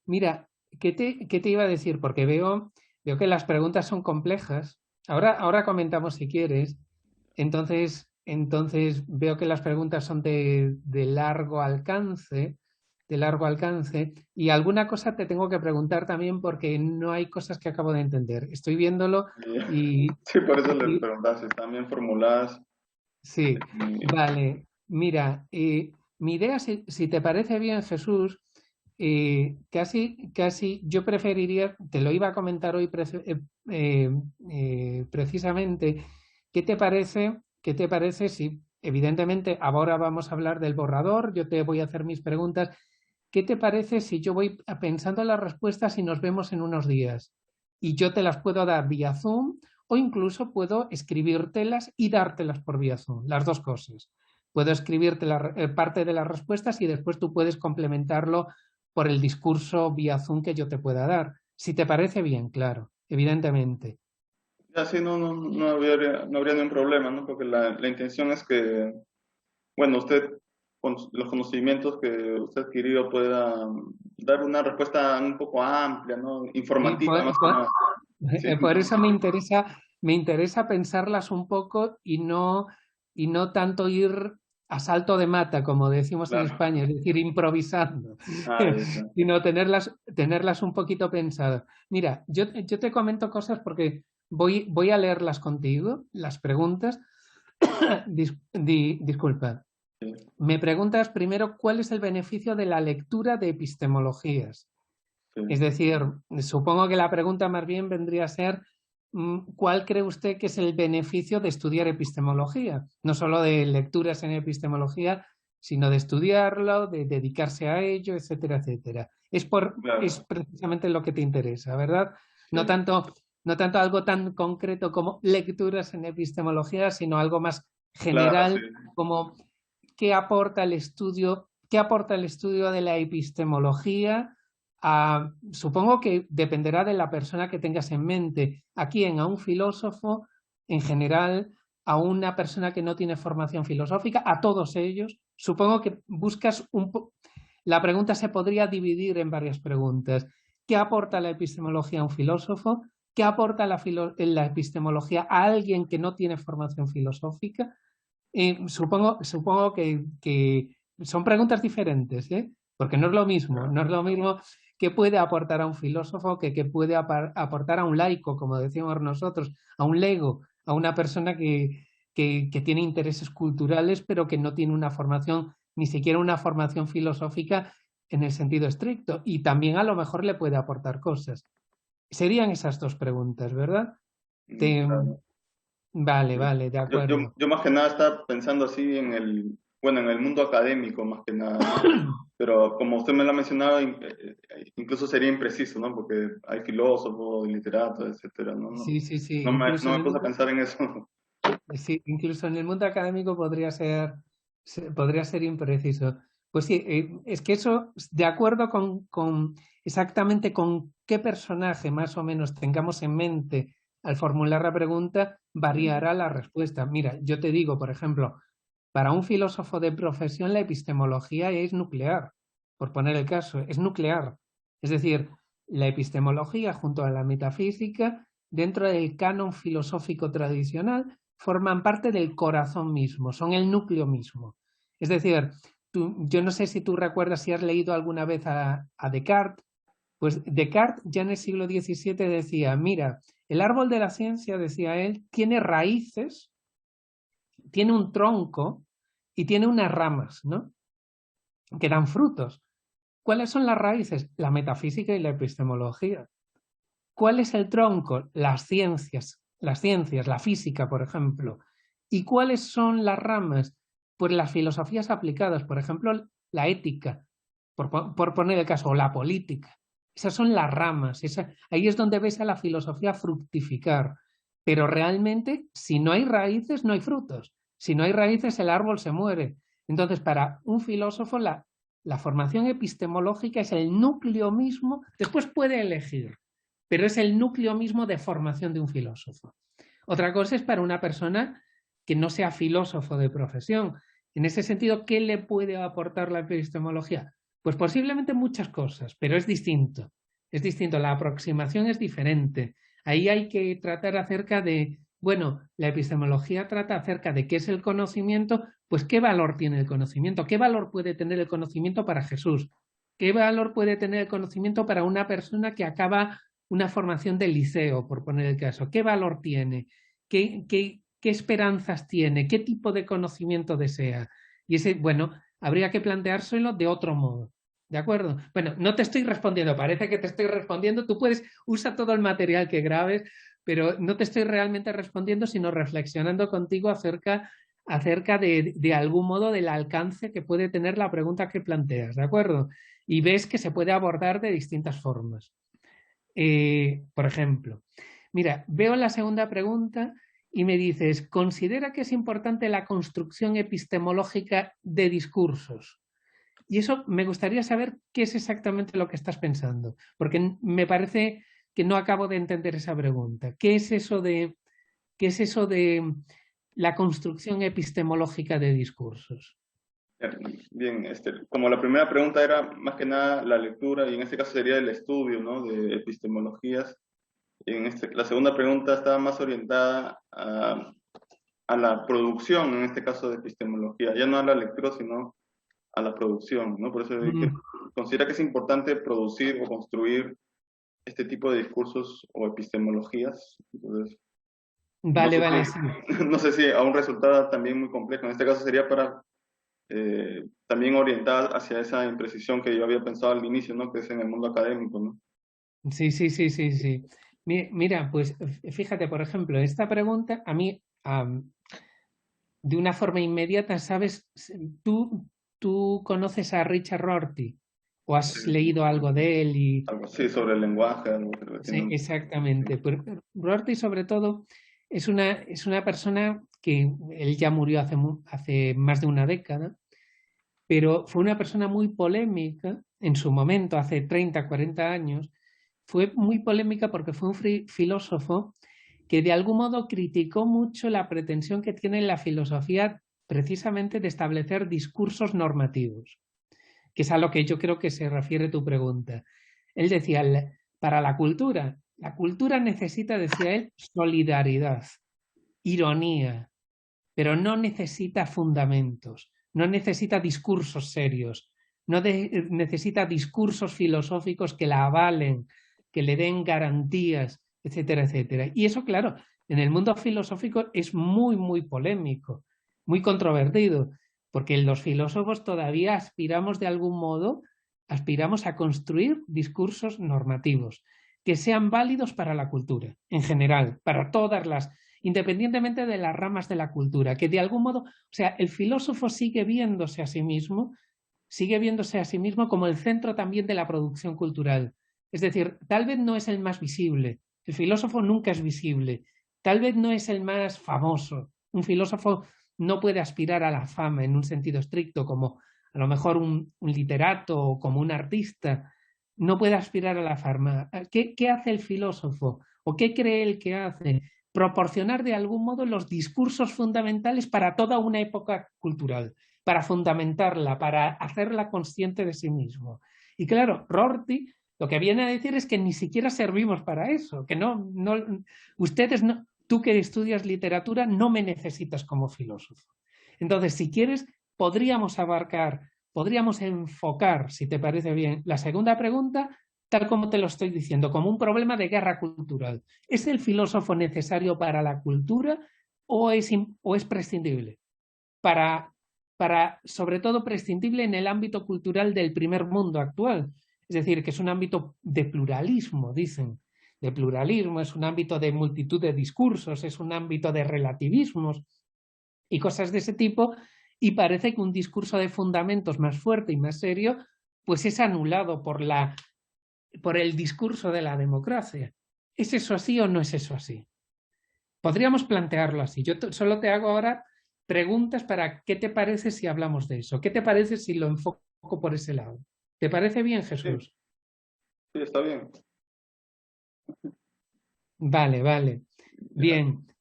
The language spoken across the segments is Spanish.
Mira, ¿qué te iba a decir? Porque veo que las preguntas son complejas. Ahora comentamos si quieres. Entonces veo que las preguntas son de largo alcance, y alguna cosa te tengo que preguntar también porque no hay cosas que acabo de entender. Estoy viéndolo Y- y, sí, por eso le y- preguntaba si están bien formuladas. sí, vale. Mira, mi idea, si te parece bien, Jesús, casi yo preferiría, te lo iba a comentar hoy eh, precisamente, ¿qué te parece si, evidentemente, ahora vamos a hablar del borrador, yo te voy a hacer mis preguntas? ¿Qué te parece si yo voy pensando las respuestas y nos vemos en unos días? Y yo te las puedo dar vía Zoom o incluso puedo escribírtelas y dártelas por vía Zoom, las dos cosas. Puedo escribirte parte de las respuestas y después tú puedes complementarlo por el discurso vía Zoom que yo te pueda dar. Si te parece bien, claro, evidentemente. Ya sí, no habría ningún problema, ¿no? Porque la intención es que, bueno, usted, con los conocimientos que usted ha adquirido, pueda dar una respuesta un poco amplia, ¿no? Y Informativa, más que nada. Sí, por eso me interesa pensarlas un poco y no tanto ir a salto de mata, como decimos en claro. España, es decir, improvisando, Ah, ya está. sino tenerlas un poquito pensadas. Mira, yo te comento cosas porque voy a leerlas contigo, las preguntas. Disculpa. Sí, Me preguntas primero cuál es el beneficio de la lectura de epistemologías. Es sí. decir, supongo que la pregunta más bien vendría a ser, ¿cuál cree usted que es el beneficio de estudiar epistemología? No solo de lecturas en epistemología, sino de estudiarlo, de dedicarse a ello, etcétera, etcétera. Es Claro, precisamente lo que te interesa, ¿verdad? No sí, tanto, no tanto algo tan concreto como lecturas en epistemología, sino algo más claro, sí. general, como qué aporta el estudio de la epistemología. Supongo que dependerá de la persona que tengas en mente. ¿A quién? ¿A un filósofo en general? ¿A una persona que no tiene formación filosófica? ¿A todos ellos? Supongo que buscas la pregunta se podría dividir en varias preguntas. ¿Qué aporta la epistemología a un filósofo? ¿Qué aporta la epistemología a alguien que no tiene formación filosófica? Supongo que son preguntas diferentes, ¿eh? Porque no es lo mismo, Claro. no es lo mismo que puede aportar a un filósofo que puede aportar a un laico, como decimos nosotros, a un lego, a una persona que tiene intereses culturales, pero que no tiene una formación, ni siquiera una formación filosófica en el sentido estricto, y también a lo mejor le puede aportar cosas. Serían esas dos preguntas, ¿verdad? Te- Claro. Vale, Sí. vale, de Yo, acuerdo. yo más que nada estaba pensando así bueno, en el mundo académico más que nada, ¿no? Pero como usted me lo ha mencionado, incluso sería impreciso, ¿no? Porque hay filósofos, literatos, etcétera, ¿no? No, Sí, sí, sí. no me, Incluso no en me el puse a mundo, pensar en eso. sí, incluso en el mundo académico podría ser impreciso. Pues sí, es que eso, de acuerdo con exactamente con qué personaje más o menos tengamos en mente al formular la pregunta, variará la respuesta. Mira, yo te digo, por ejemplo, para un filósofo de profesión la epistemología es nuclear, por poner el caso, es nuclear. Es decir, la epistemología junto a la metafísica, dentro del canon filosófico tradicional, forman parte del corazón mismo, son el núcleo mismo. Es decir, yo no sé si tú recuerdas si has leído alguna vez a Descartes. Pues Descartes ya en el siglo XVII decía, mira, el árbol de la ciencia, decía él, tiene raíces, tiene un tronco y tiene unas ramas, ¿no? Que dan frutos. ¿Cuáles son las raíces? La metafísica y la epistemología. ¿Cuál es el tronco? Las ciencias, la física, por ejemplo. ¿Y cuáles son las ramas? Pues las filosofías aplicadas, por ejemplo, la ética, por poner el caso, o la política. Esas son las ramas. Ahí es donde ves a la filosofía fructificar. Pero realmente, si no hay raíces, no hay frutos. Si no hay raíces, el árbol se muere. Entonces, para un filósofo, la formación epistemológica es el núcleo mismo. Después puede elegir, pero es el núcleo mismo de formación de un filósofo. Otra cosa es para una persona que no sea filósofo de profesión. En ese sentido, ¿qué le puede aportar la epistemología? Pues posiblemente muchas cosas, pero es distinto. Es distinto, la aproximación es diferente. Ahí hay que tratar acerca de, bueno, la epistemología trata acerca de qué es el conocimiento, pues qué valor tiene el conocimiento, qué valor puede tener el conocimiento para Jesús, qué valor puede tener el conocimiento para una persona que acaba una formación de liceo, por poner el caso, qué valor tiene, qué esperanzas tiene, qué tipo de conocimiento desea. Y ese, bueno, habría que planteárselo de otro modo. ¿De acuerdo? Bueno, no te estoy respondiendo, parece que te estoy respondiendo. Tú puedes, usa todo el material que grabes, pero no te estoy realmente respondiendo, sino reflexionando contigo acerca de algún modo del alcance que puede tener la pregunta que planteas, ¿de acuerdo? Y ves que se puede abordar de distintas formas. Por ejemplo, mira, veo la segunda pregunta y me dices, ¿considera que es importante la construcción epistemológica de discursos? Y eso me gustaría saber qué es exactamente lo que estás pensando, porque me parece que no acabo de entender esa pregunta. Qué es eso de la construcción epistemológica de discursos? Bien, como la primera pregunta era más que nada la lectura, y en este caso sería el estudio, ¿no?, de epistemologías. La segunda pregunta estaba más orientada a la producción, en este caso de epistemología, ya no a la lectura, sino a la producción, ¿no? Por eso dije, considera que es importante producir o construir este tipo de discursos o epistemologías. Entonces, no Vale, sé vale, si, sí. no sé si aún resulta también muy complejo. En este caso sería para también orientada hacia esa imprecisión que yo había pensado al inicio, ¿no?, que es en el mundo académico, ¿no? Sí, sí, sí, sí, sí. Mira, pues fíjate, por ejemplo, esta pregunta a mí, de una forma inmediata, ¿sabes? ¿Tú conoces a Richard Rorty o has leído algo de él? Algo así sobre el lenguaje, algo que Sí, recién... exactamente. Pero Rorty, sobre todo, es una persona que él ya murió hace más de una década, pero fue una persona muy polémica en su momento, hace 30, 40 años. Fue muy polémica porque fue un filósofo que de algún modo criticó mucho la pretensión que tiene la filosofía precisamente de establecer discursos normativos, que es a lo que yo creo que se refiere tu pregunta. Él decía, para la cultura necesita, decía él, solidaridad, ironía, pero no necesita fundamentos, no necesita discursos serios, no necesita discursos filosóficos que la avalen, que le den garantías, etcétera, etcétera. Y eso, claro, en el mundo filosófico es muy, muy polémico, muy controvertido, porque los filósofos todavía aspiramos de algún modo, aspiramos a construir discursos normativos que sean válidos para la cultura en general, para todas las, independientemente de las ramas de la cultura, que de algún modo, o sea, el filósofo sigue viéndose a sí mismo como el centro también de la producción cultural. Es decir, tal vez no es el más visible, el filósofo nunca es visible, tal vez no es el más famoso. Un filósofo no puede aspirar a la fama en un sentido estricto, como a lo mejor un literato o como un artista, no puede aspirar a la fama. ¿Qué hace el filósofo? ¿O qué cree él que hace? Proporcionar de algún modo los discursos fundamentales para toda una época cultural, para fundamentarla, para hacerla consciente de sí mismo. Y claro, Rorty lo que viene a decir es que ni siquiera servimos para eso, que ustedes no, tú que estudias literatura no me necesitas como filósofo. Entonces, si quieres, podríamos enfocar, si te parece bien, la segunda pregunta tal como te lo estoy diciendo, como un problema de guerra cultural. ¿Es el filósofo necesario para la cultura o es prescindible? Sobre todo prescindible en el ámbito cultural del primer mundo actual. Es decir, que es un ámbito de pluralismo, dicen. De pluralismo, es un ámbito de multitud de discursos, es un ámbito de relativismos y cosas de ese tipo, y parece que un discurso de fundamentos más fuerte y más serio, pues es anulado por el discurso de la democracia. ¿Es eso así o no es eso así? Podríamos plantearlo así. Yo solo te hago ahora preguntas para qué te parece si hablamos de eso. ¿Qué te parece si lo enfoco por ese lado? ¿Te parece bien, Sí, Jesús? sí, está bien. Vale, vale. Ya. Bien,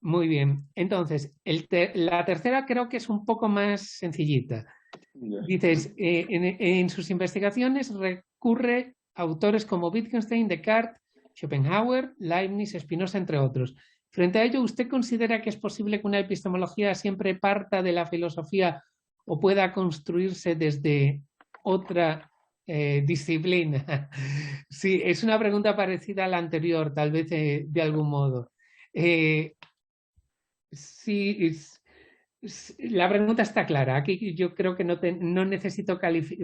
muy bien. Entonces, la tercera creo que es un poco más sencillita. Ya. Dices, en sus investigaciones recurre a autores como Wittgenstein, Descartes, Schopenhauer, Leibniz, Spinoza, entre otros. Frente a ello, ¿usted considera que es posible que una epistemología siempre parta de la filosofía o pueda construirse desde otra disciplina? Sí, es una pregunta parecida a la anterior, tal vez de algún modo. Eh, sí, la pregunta está clara. Aquí yo creo que no necesito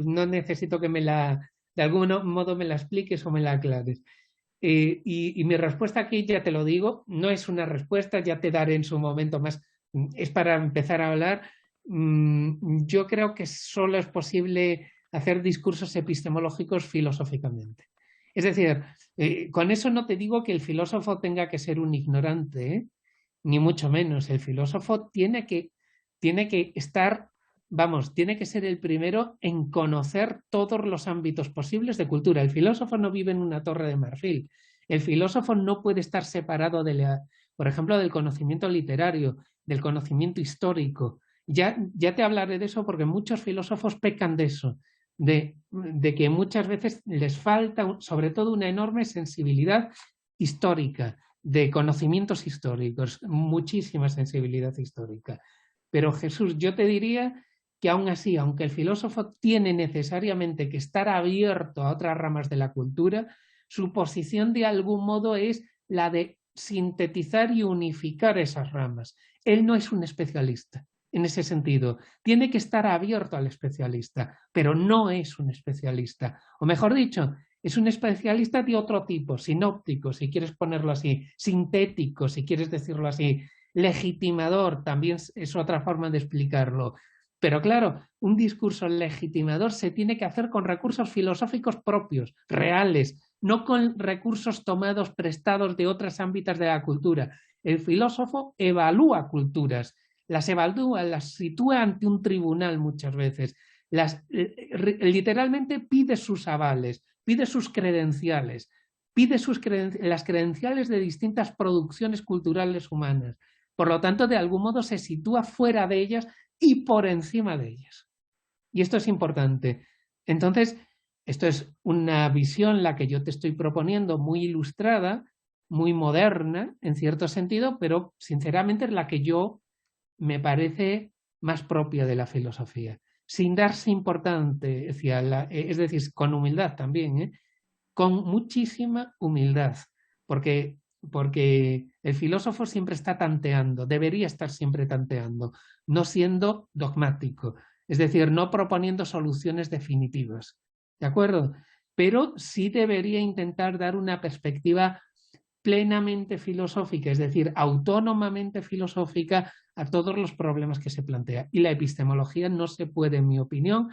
no necesito que de algún modo me la expliques o me la aclares. Y mi respuesta aquí, ya te lo digo, no es una respuesta, ya te daré en su momento más. Es para empezar a hablar. Yo creo que solo es posible hacer discursos epistemológicos filosóficamente. Es decir, con eso no te digo que el filósofo tenga que ser un ignorante, ¿eh? Ni mucho menos. El filósofo tiene que estar, vamos, tiene que ser el primero en conocer todos los ámbitos posibles de cultura. El filósofo no vive en una torre de marfil. El filósofo no puede estar separado por ejemplo, del conocimiento literario, del conocimiento histórico. Ya te hablaré de eso porque muchos filósofos pecan de eso, de que muchas veces les falta, sobre todo, una enorme sensibilidad histórica, de conocimientos históricos, muchísima sensibilidad histórica. Pero Jesús, yo te diría que aún así, aunque el filósofo tiene necesariamente que estar abierto a otras ramas de la cultura, su posición de algún modo es la de sintetizar y unificar esas ramas. Él no es un especialista en ese sentido. Tiene que estar abierto al especialista, pero no es un especialista. O mejor dicho, es un especialista de otro tipo, sinóptico, si quieres ponerlo así, sintético, si quieres decirlo así, legitimador, también es otra forma de explicarlo. Pero claro, un discurso legitimador se tiene que hacer con recursos filosóficos propios, reales, no con recursos tomados, prestados de otros ámbitos de la cultura. El filósofo evalúa culturas, las evalúa, las sitúa ante un tribunal muchas veces, literalmente pide sus avales, pide sus credenciales, las credenciales de distintas producciones culturales humanas. Por lo tanto, de algún modo se sitúa fuera de ellas y por encima de ellas. Y esto es importante. Entonces, esto es una visión la que yo te estoy proponiendo, muy ilustrada, muy moderna, en cierto sentido, pero sinceramente es la que yo me parece más propia de la filosofía. Sin darse importancia, es decir, con humildad también, ¿eh? Con muchísima humildad, porque el filósofo siempre está tanteando, debería estar siempre tanteando, no siendo dogmático, es decir, no proponiendo soluciones definitivas, ¿de acuerdo? Pero sí debería intentar dar una perspectiva plenamente filosófica, es decir, autónomamente filosófica a todos los problemas que se plantea. Y la epistemología no se puede, en mi opinión,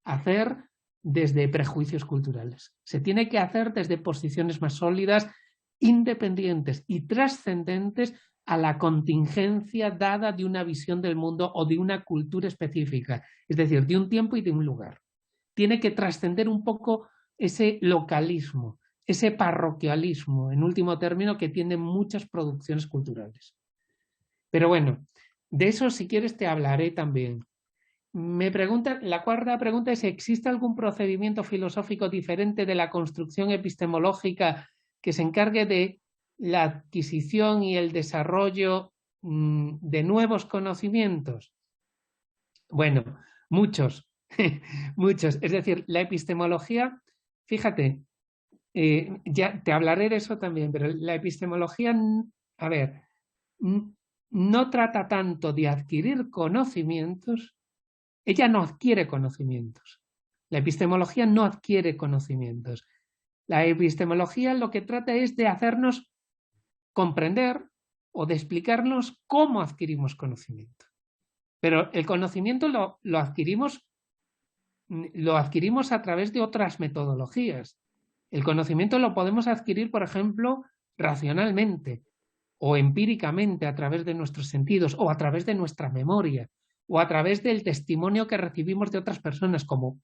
hacer desde prejuicios culturales. Se tiene que hacer desde posiciones más sólidas, independientes y trascendentes a la contingencia dada de una visión del mundo o de una cultura específica, es decir, de un tiempo y de un lugar. Tiene que trascender un poco ese localismo, ese parroquialismo, en último término, que tienen muchas producciones culturales. Pero bueno, de eso si quieres te hablaré también. La cuarta pregunta es: ¿existe algún procedimiento filosófico diferente de la construcción epistemológica que se encargue de la adquisición y el desarrollo de nuevos conocimientos? Bueno, muchos, muchos. Es decir, la epistemología, fíjate, ya te hablaré de eso también, pero la epistemología, a ver, no trata tanto de adquirir conocimientos, ella no adquiere conocimientos. La epistemología no adquiere conocimientos. La epistemología lo que trata es de hacernos comprender o de explicarnos cómo adquirimos conocimiento. Pero el conocimiento lo adquirimos a través de otras metodologías. El conocimiento lo podemos adquirir, por ejemplo, racionalmente o empíricamente a través de nuestros sentidos o a través de nuestra memoria o a través del testimonio que recibimos de otras personas, como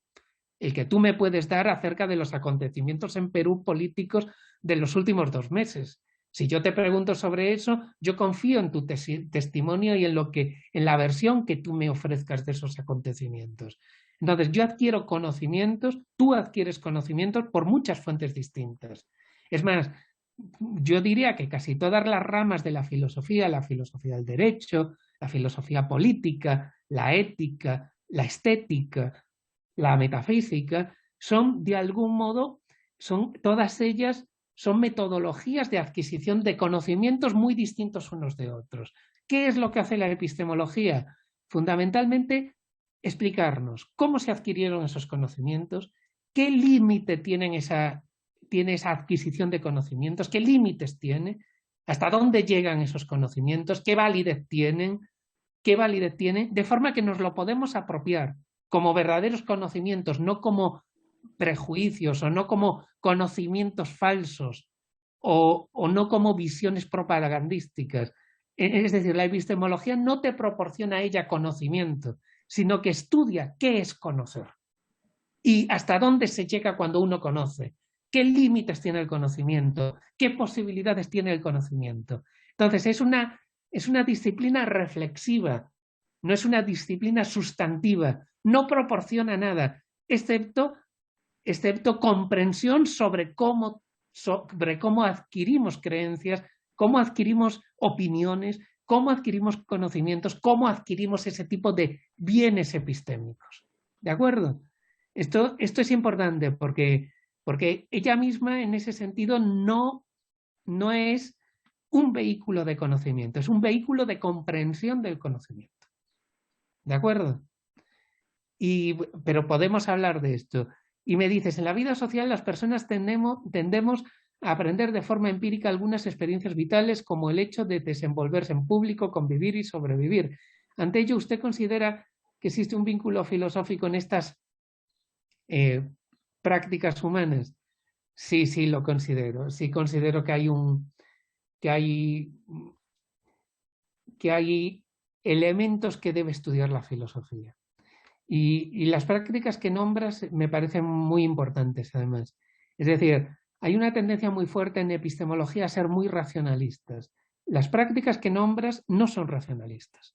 el que tú me puedes dar acerca de los acontecimientos en Perú políticos de los últimos 2 meses. Si yo te pregunto sobre eso, yo confío en tu testimonio y en la versión que tú me ofrezcas de esos acontecimientos. Entonces, yo adquiero conocimientos, tú adquieres conocimientos por muchas fuentes distintas. Es más, yo diría que casi todas las ramas de la filosofía del derecho, la filosofía política, la ética, la estética, la metafísica, son de algún modo, todas ellas son metodologías de adquisición de conocimientos muy distintos unos de otros. ¿Qué es lo que hace la epistemología? Fundamentalmente, explicarnos cómo se adquirieron esos conocimientos, qué límite tiene esa adquisición de conocimientos, qué límites tiene, hasta dónde llegan esos conocimientos, qué validez tienen, de forma que nos lo podemos apropiar como verdaderos conocimientos, no como prejuicios o no como conocimientos falsos o no como visiones propagandísticas. Es decir, la epistemología no te proporciona a ella conocimiento, sino que estudia qué es conocer y hasta dónde se llega cuando uno conoce, qué límites tiene el conocimiento, qué posibilidades tiene el conocimiento. Entonces, es una disciplina reflexiva, no es una disciplina sustantiva, no proporciona nada, excepto comprensión sobre cómo adquirimos creencias, cómo adquirimos opiniones, cómo adquirimos conocimientos, cómo adquirimos ese tipo de bienes epistémicos. ¿De acuerdo? Esto es importante porque ella misma en ese sentido no es un vehículo de conocimiento, es un vehículo de comprensión del conocimiento. ¿De acuerdo? Pero podemos hablar de esto. Y me dices, en la vida social las personas tendemos a aprender de forma empírica algunas experiencias vitales como el hecho de desenvolverse en público, convivir y sobrevivir. Ante ello, ¿usted considera que existe un vínculo filosófico en estas prácticas humanas? Sí, lo considero. Sí considero que hay elementos que debe estudiar la filosofía. Y las prácticas que nombras me parecen muy importantes, además. Es decir, hay una tendencia muy fuerte en epistemología a ser muy racionalistas. Las prácticas que nombras no son racionalistas,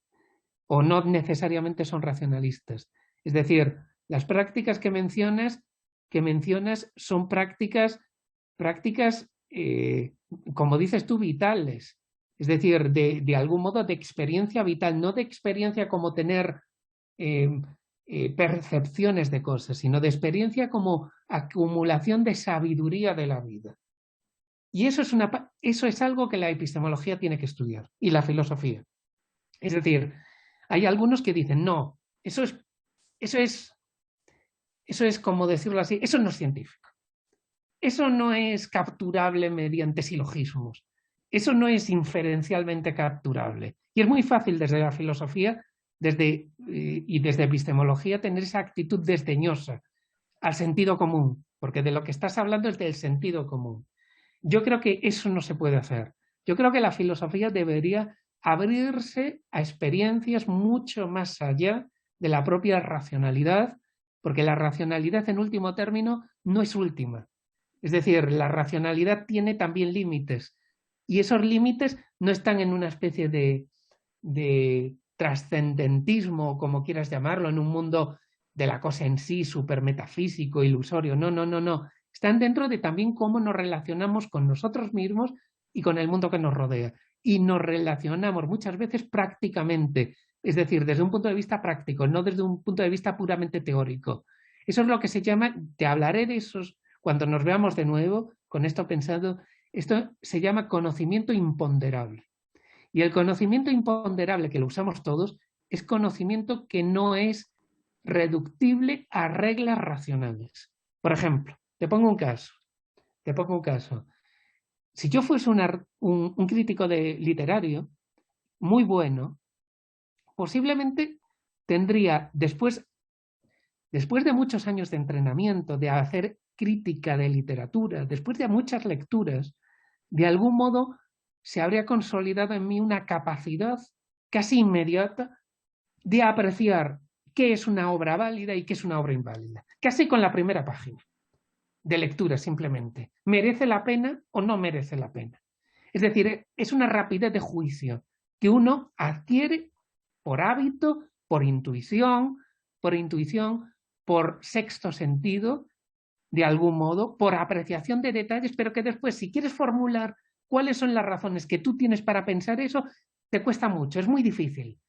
o no necesariamente son racionalistas. Es decir, las prácticas que mencionas son prácticas como dices tú, vitales. Es decir, de algún modo de experiencia vital, no de experiencia como tener percepciones de cosas, sino de experiencia como acumulación de sabiduría de la vida. Y eso es algo que la epistemología tiene que estudiar, y la filosofía. Es decir, hay algunos que dicen, no, eso es como decirlo así, eso no es científico. Eso no es capturable mediante silogismos. Eso no es inferencialmente capturable. Y es muy fácil desde la filosofía y desde epistemología tener esa actitud desdeñosa al sentido común, porque de lo que estás hablando es del sentido común. Yo creo que eso no se puede hacer. Yo creo que la filosofía debería abrirse a experiencias mucho más allá de la propia racionalidad, porque la racionalidad en último término no es última. Es decir, la racionalidad tiene también límites y esos límites no están en una especie de trascendentismo, como quieras llamarlo, en un mundo de la cosa en sí, súper metafísico, ilusorio. No. Están dentro de también cómo nos relacionamos con nosotros mismos y con el mundo que nos rodea. Y nos relacionamos muchas veces prácticamente, es decir, desde un punto de vista práctico, no desde un punto de vista puramente teórico. Eso es lo que se llama, te hablaré de esos cuando nos veamos de nuevo, con esto pensado, esto se llama conocimiento imponderable. Y el conocimiento imponderable, que lo usamos todos, es conocimiento que no es reductible a reglas racionales. Por ejemplo, te pongo un caso. Si yo fuese un crítico literario muy bueno, posiblemente tendría, después de muchos años de entrenamiento, de hacer crítica de literatura, después de muchas lecturas, de algún modo se habría consolidado en mí una capacidad casi inmediata de apreciar qué es una obra válida y qué es una obra inválida, casi con la primera página de lectura simplemente. ¿Merece la pena o no merece la pena? Es decir, es una rapidez de juicio que uno adquiere por hábito, por intuición, por sexto sentido, de algún modo, por apreciación de detalles, pero que después, si quieres formular cuáles son las razones que tú tienes para pensar eso, te cuesta mucho, es muy difícil.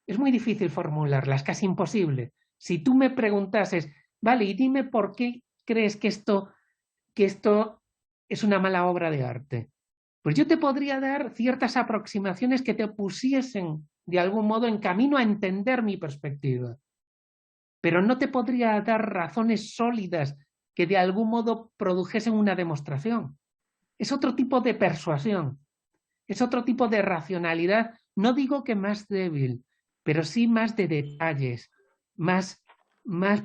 Es muy difícil formularlas, casi imposible. Si tú me preguntases, vale, y dime por qué crees que esto es una mala obra de arte, pues yo te podría dar ciertas aproximaciones que te pusiesen de algún modo en camino a entender mi perspectiva, pero no te podría dar razones sólidas que de algún modo produjesen una demostración. Es otro tipo de persuasión, es otro tipo de racionalidad, no digo que más débil, pero sí más de detalles, más,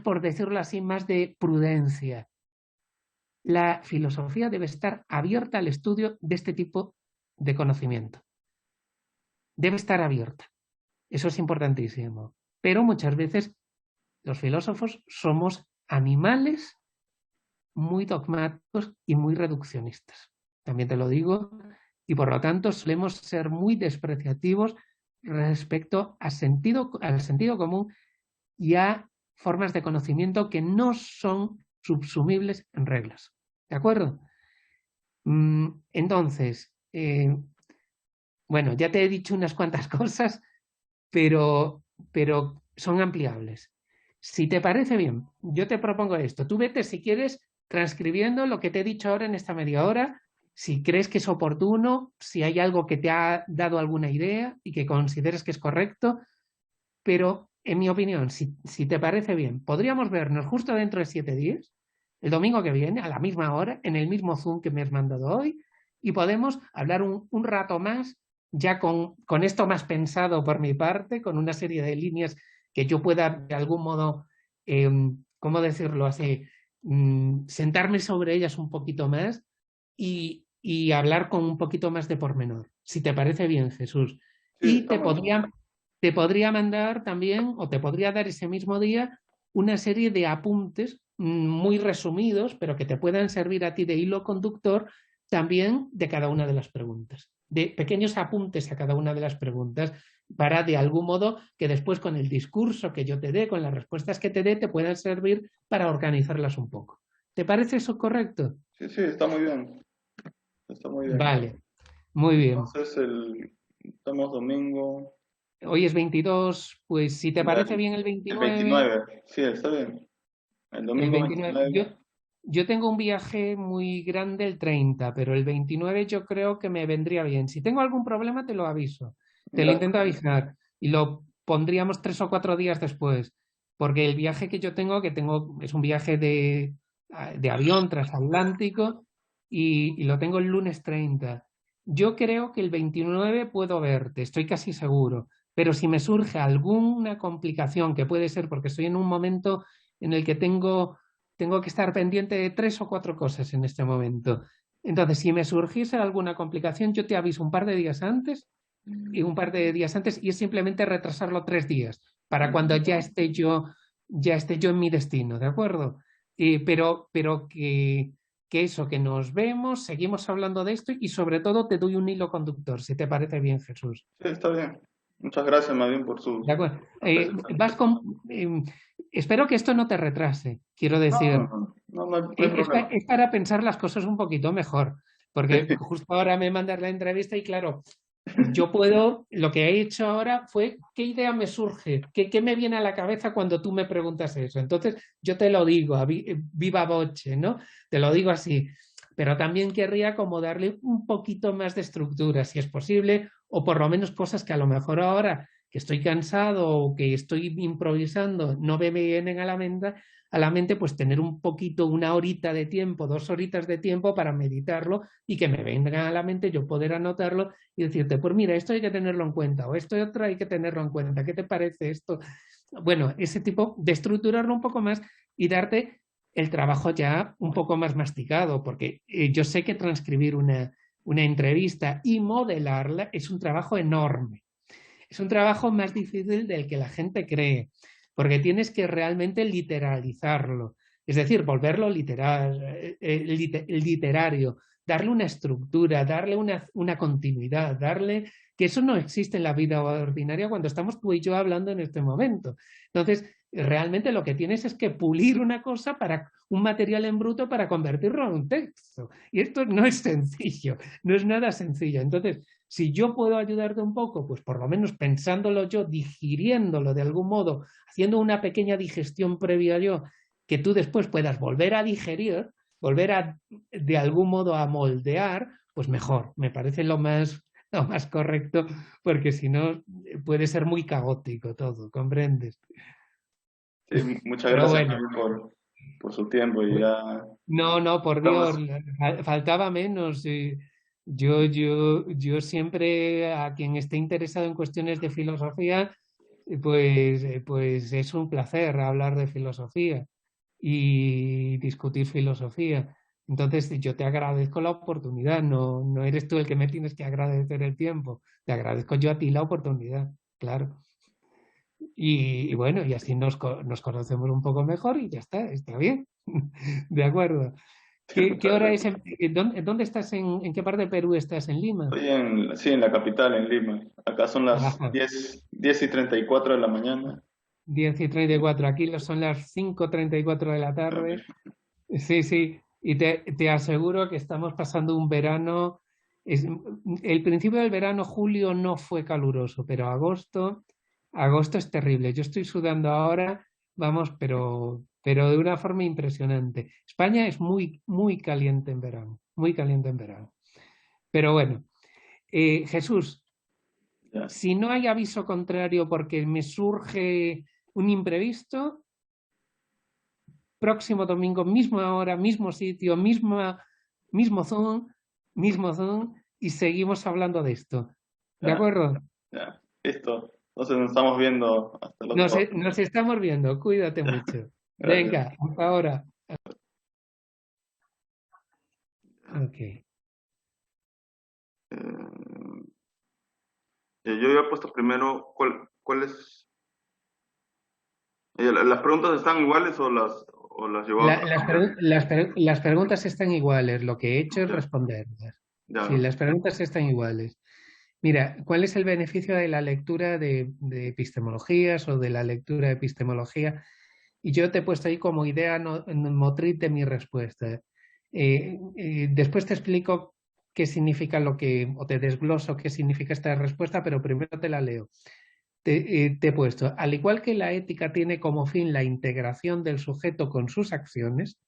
por decirlo así, más de prudencia. La filosofía debe estar abierta al estudio de este tipo de conocimiento. Debe estar abierta. Eso es importantísimo. Pero muchas veces los filósofos somos animales muy dogmáticos y muy reduccionistas. También te lo digo, y por lo tanto solemos ser muy despreciativos respecto al sentido común y a formas de conocimiento que no son subsumibles en reglas. ¿De acuerdo? Entonces, bueno, ya te he dicho unas cuantas cosas, pero son ampliables. Si te parece bien, yo te propongo esto. Tú vete, si quieres, transcribiendo lo que te he dicho ahora en esta media hora, si crees que es oportuno, si hay algo que te ha dado alguna idea y que consideres que es correcto, pero en mi opinión, si te parece bien, podríamos vernos justo dentro de 7 días, el domingo que viene, a la misma hora, en el mismo Zoom que me has mandado hoy, y podemos hablar un rato más, ya con esto más pensado por mi parte, con una serie de líneas que yo pueda de algún modo, ¿cómo decirlo así? Sentarme sobre ellas un poquito más y hablar con un poquito más de pormenor, si te parece bien, Jesús. Sí, Y estamos. te podría mandar también, o te podría dar ese mismo día, una serie de apuntes muy resumidos, pero que te puedan servir a ti de hilo conductor también de cada una de las preguntas, de pequeños apuntes a cada una de las preguntas, para de algún modo que después con el discurso que yo te dé, con las respuestas que te dé, te puedan servir para organizarlas un poco. ¿Te parece eso correcto? Sí, sí, está muy bien. Está muy bien. Vale, muy bien. Entonces, estamos domingo. Hoy es 22, pues si te parece bien el El 29, 29. Sí, está bien. El el domingo 29. 29. Yo tengo un viaje muy grande el 30, pero el 29 yo creo que me vendría bien. Si tengo algún problema, te lo aviso. Te lo Ya, intento avisar y lo pondríamos 3 o 4 días después, porque el viaje que tengo es un viaje de avión transatlántico y lo tengo el lunes 30. Yo creo que el 29 puedo verte, estoy casi seguro, pero si me surge alguna complicación, que puede ser porque estoy en un momento en el que tengo que estar pendiente de 3 o 4 cosas en este momento. Entonces, si me surgiese alguna complicación, yo te aviso un par de días antes y es simplemente retrasarlo 3 días para cuando ya esté yo en mi destino, ¿de acuerdo? Pero que eso, que nos vemos, seguimos hablando de esto y sobre todo te doy un hilo conductor, si te parece bien, Jesús. sí, está bien. Muchas gracias, Madín, por ¿De su acuerdo? apreciación. Espero que esto no te retrase, quiero No, decir. no, no, no hay problema. Es para pensar las cosas un poquito mejor, porque Sí, justo ahora me mandas la entrevista y claro, lo que he hecho ahora fue, ¿qué idea me surge? ¿Qué me viene a la cabeza cuando tú me preguntas eso? Entonces, yo te lo digo a viva voce, ¿no? Te lo digo así, pero también querría como darle un poquito más de estructura, si es posible, o por lo menos cosas que a lo mejor ahora que estoy cansado o que estoy improvisando no me vienen a la mente, pues tener un poquito, una horita de tiempo, 2 horitas de tiempo para meditarlo y que me vengan a la mente, yo poder anotarlo y decirte, pues mira, esto hay que tenerlo en cuenta, o esto otro hay que tenerlo en cuenta, ¿qué te parece esto? Bueno, ese tipo de estructurarlo un poco más y darte el trabajo ya un poco más masticado, porque yo sé que transcribir una entrevista y modelarla es un trabajo enorme. Es un trabajo más difícil del que la gente cree, porque tienes que realmente literalizarlo, es decir, volverlo literario, darle una estructura, darle una continuidad, que eso no existe en la vida ordinaria cuando estamos tú y yo hablando en este momento. Entonces, realmente lo que tienes es que pulir una cosa para un material en bruto para convertirlo en un texto. Y esto no es sencillo, no es nada sencillo. Entonces, si yo puedo ayudarte un poco, pues por lo menos pensándolo yo, digiriéndolo de algún modo, haciendo una pequeña digestión previa yo, que tú después puedas volver a digerir, volver a, de algún modo a moldear, pues mejor, me parece lo más correcto, porque si no puede ser muy caótico todo, ¿comprendes? Sí, muchas Pero gracias bueno, también por su tiempo y ya no, no, por Dios, estamos. faltaba menos. Yo siempre a quien esté interesado en cuestiones de filosofía, pues es un placer hablar de filosofía y discutir filosofía. Entonces, yo te agradezco la oportunidad, no, no eres tú el que me tienes que agradecer el tiempo, te agradezco yo a ti la oportunidad, claro. Y bueno, y así nos conocemos un poco mejor y ya está bien. De acuerdo. ¿Qué hora es? Perfecto. ¿Dónde estás? ¿En qué parte de Perú estás? ¿En Lima? Estoy sí, en la capital, en Lima. Acá son las Ajá. 10:34 de la mañana. 10:34. Aquí son las 5:34 de la Ah, tarde. Sí, sí. Y te aseguro que estamos pasando un verano. El principio del verano, julio, no fue caluroso, pero agosto es terrible. Yo estoy sudando ahora, vamos, pero de una forma impresionante. España es muy, muy caliente en verano, muy caliente en verano. Pero bueno, Jesús, ya. si no hay aviso contrario porque me surge un imprevisto, próximo domingo, misma hora, mismo sitio, mismo Zoom, mismo Zoom, y seguimos hablando de esto. ¿De Ya, acuerdo? ya. Listo. Entonces nos estamos viendo hasta la otra. Nos estamos viendo. Cuídate mucho. Gracias. Venga, hasta ahora. Ok. Eh, yo había puesto primero, ¿cuál es? ¿Las preguntas están iguales o las llevó a cambiar? Las preguntas están iguales. Lo que he hecho es Ya, responderlas. Sí, ya, las preguntas están iguales. Mira, ¿cuál es el beneficio de la lectura de epistemologías o de la lectura de epistemología? Y yo te he puesto ahí como idea motriz de mi respuesta. Después te explico qué significa o te desgloso qué significa esta respuesta, pero primero te la leo. Te he puesto, al igual que la ética tiene como fin la integración del sujeto con sus acciones,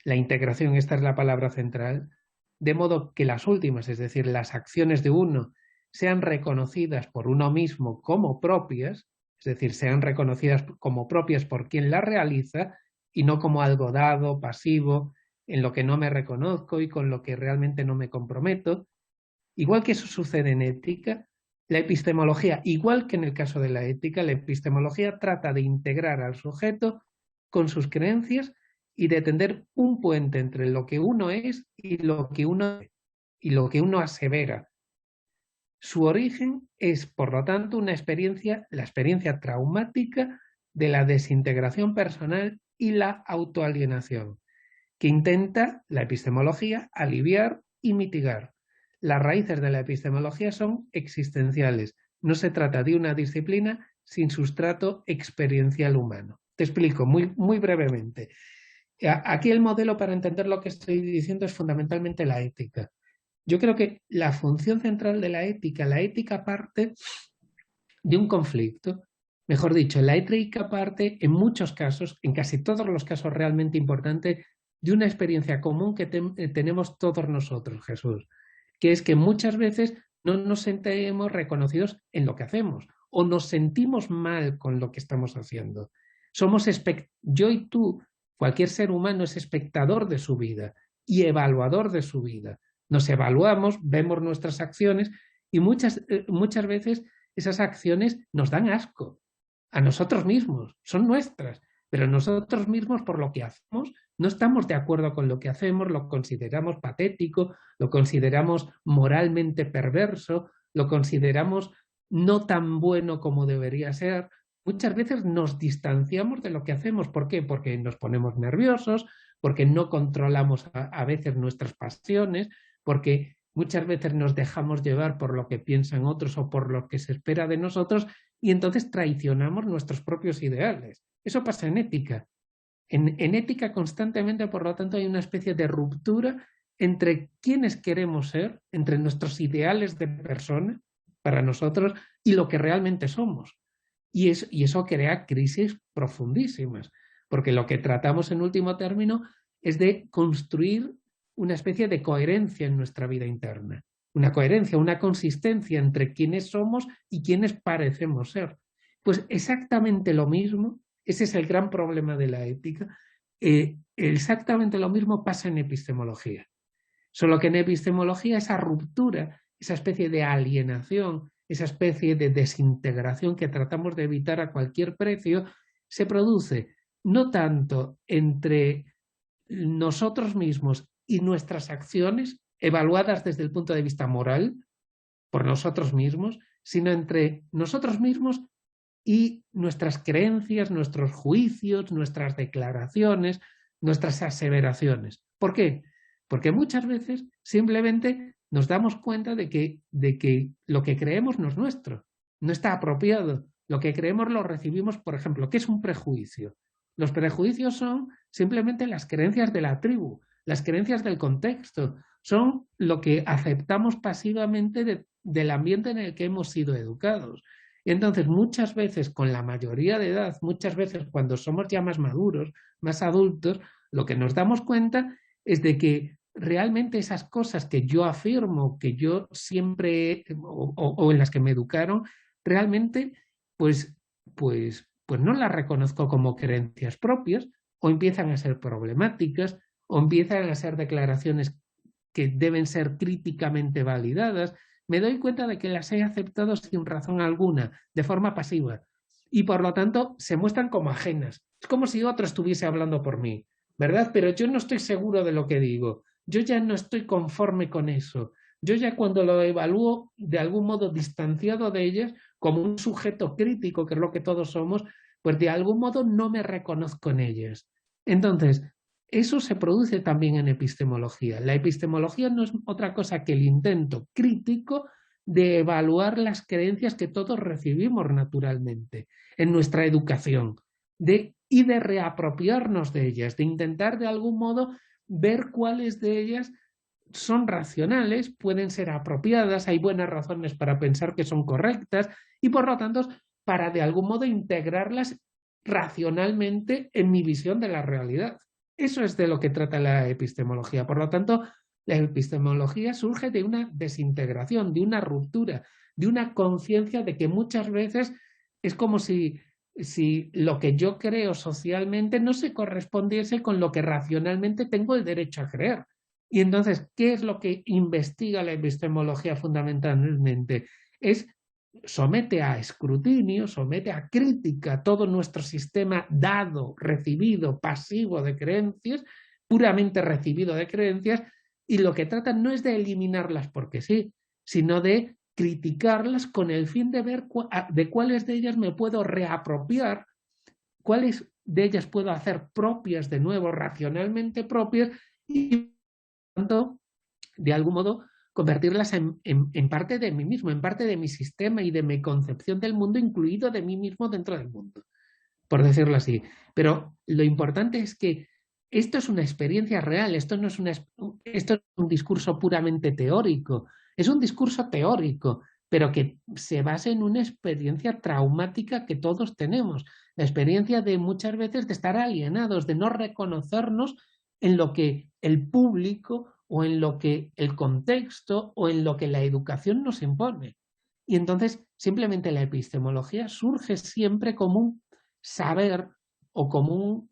la integración, esta es la palabra central, de modo que las últimas, es decir, las acciones de uno, sean reconocidas por uno mismo como propias, es decir, sean reconocidas como propias por quien las realiza y no como algo dado, pasivo, en lo que no me reconozco y con lo que realmente no me comprometo. Igual que eso sucede en ética, la epistemología, igual que en el caso de la ética, la epistemología trata de integrar al sujeto con sus creencias y de tender un puente entre lo que uno es y lo que uno asevera. Su origen es, por lo tanto, la experiencia traumática de la desintegración personal y la autoalienación, que intenta la epistemología aliviar y mitigar. Las raíces de la epistemología son existenciales. No se trata de una disciplina sin sustrato experiencial humano. Te explico muy, muy brevemente. Aquí el modelo para entender lo que estoy diciendo es fundamentalmente la ética. Yo creo que la función central de la ética parte de un conflicto. Mejor dicho, la ética parte en muchos casos, en casi todos los casos realmente importantes, de una experiencia común que tenemos todos nosotros, Jesús, que es que muchas veces no nos sentimos reconocidos en lo que hacemos o nos sentimos mal con lo que estamos haciendo. Yo y tú, cualquier ser humano es espectador de su vida y evaluador de su vida. Nos evaluamos, vemos nuestras acciones y muchas veces esas acciones nos dan asco a nosotros mismos, son nuestras, pero nosotros mismos por lo que hacemos no estamos de acuerdo con lo que hacemos, lo consideramos patético, lo consideramos moralmente perverso, lo consideramos no tan bueno como debería ser. Muchas veces nos distanciamos de lo que hacemos. ¿Por qué? Porque nos ponemos nerviosos, porque no controlamos a veces nuestras pasiones, porque muchas veces nos dejamos llevar por lo que piensan otros o por lo que se espera de nosotros y entonces traicionamos nuestros propios ideales. Eso pasa en ética. En ética constantemente, por lo tanto, hay una especie de ruptura entre quiénes queremos ser, entre nuestros ideales de persona para nosotros y lo que realmente somos. Y eso crea crisis profundísimas, porque lo que tratamos en último término es de construir una especie de coherencia en nuestra vida interna, una coherencia, una consistencia entre quiénes somos y quiénes parecemos ser. Pues exactamente lo mismo, ese es el gran problema de la ética, exactamente lo mismo pasa en epistemología. Solo que en epistemología esa ruptura, esa especie de alienación, esa especie de desintegración que tratamos de evitar a cualquier precio, se produce no tanto entre nosotros mismos y nuestras acciones, evaluadas desde el punto de vista moral, por nosotros mismos, sino entre nosotros mismos y nuestras creencias, nuestros juicios, nuestras declaraciones, nuestras aseveraciones. ¿Por qué? Porque muchas veces simplemente nos damos cuenta de que lo que creemos no es nuestro, no está apropiado. Lo que creemos lo recibimos, por ejemplo, ¿qué es un prejuicio? Los prejuicios son simplemente las creencias de la tribu, las creencias del contexto, son lo que aceptamos pasivamente del ambiente en el que hemos sido educados. Y entonces muchas veces con la mayoría de edad, muchas veces cuando somos ya más maduros, más adultos, lo que nos damos cuenta es de que realmente esas cosas que yo afirmo, que yo siempre, o en las que me educaron, realmente pues no las reconozco como creencias propias, o empiezan a ser problemáticas, o empiezan a ser declaraciones que deben ser críticamente validadas. Me doy cuenta de que las he aceptado sin razón alguna, de forma pasiva, y por lo tanto se muestran como ajenas. Es como si otro estuviese hablando por mí, ¿verdad? Pero yo no estoy seguro de lo que digo. Yo ya no estoy conforme con eso. Yo ya cuando lo evalúo de algún modo distanciado de ellas, como un sujeto crítico, que es lo que todos somos, pues de algún modo no me reconozco en ellas. Entonces, eso se produce también en epistemología. La epistemología no es otra cosa que el intento crítico de evaluar las creencias que todos recibimos naturalmente en nuestra educación y de reapropiarnos de ellas, de intentar de algún modo ver cuáles de ellas son racionales, pueden ser apropiadas, hay buenas razones para pensar que son correctas y por lo tanto para de algún modo integrarlas racionalmente en mi visión de la realidad. Eso es de lo que trata la epistemología. Por lo tanto, la epistemología surge de una desintegración, de una ruptura, de una conciencia de que muchas veces es como si lo que yo creo socialmente no se correspondiese con lo que racionalmente tengo el derecho a creer. Y entonces, ¿qué es lo que investiga la epistemología fundamentalmente? Somete a escrutinio, somete a crítica todo nuestro sistema dado, recibido, pasivo de creencias, puramente recibido de creencias, y lo que trata no es de eliminarlas porque sí, sino de criticarlas con el fin de ver de cuáles de ellas me puedo reapropiar, cuáles de ellas puedo hacer propias de nuevo, racionalmente propias, y tanto, de algún modo, convertirlas en parte de mí mismo, en parte de mi sistema y de mi concepción del mundo, incluido de mí mismo dentro del mundo, por decirlo así. Pero lo importante es que esto es una experiencia real, esto no es esto es un discurso puramente teórico, es un discurso teórico, pero que se basa en una experiencia traumática que todos tenemos, la experiencia de muchas veces de estar alienados, de no reconocernos en lo que el público o en lo que el contexto o en lo que la educación nos impone. Y entonces simplemente la epistemología surge siempre como un saber o como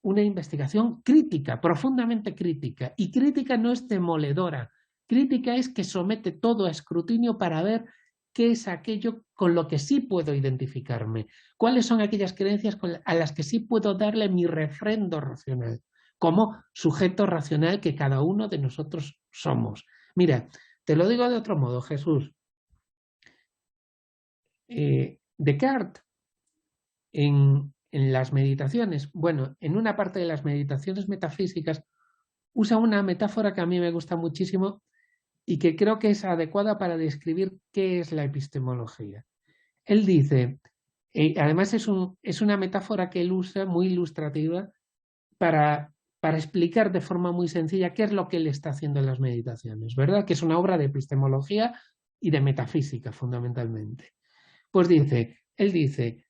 una investigación crítica, profundamente crítica. Y crítica no es demoledora, crítica es que somete todo a escrutinio para ver qué es aquello con lo que sí puedo identificarme, cuáles son aquellas creencias a las que sí puedo darle mi refrendo racional, como sujeto racional que cada uno de nosotros somos. Mira, te lo digo de otro modo, Jesús. Descartes, en las meditaciones, bueno, en una parte de las meditaciones metafísicas, usa una metáfora que a mí me gusta muchísimo y que creo que es adecuada para describir qué es la epistemología. Él dice, Además es una metáfora que él usa muy ilustrativa para explicar de forma muy sencilla qué es lo que él está haciendo en las meditaciones, ¿verdad? Que es una obra de epistemología y de metafísica, fundamentalmente. Pues él dice,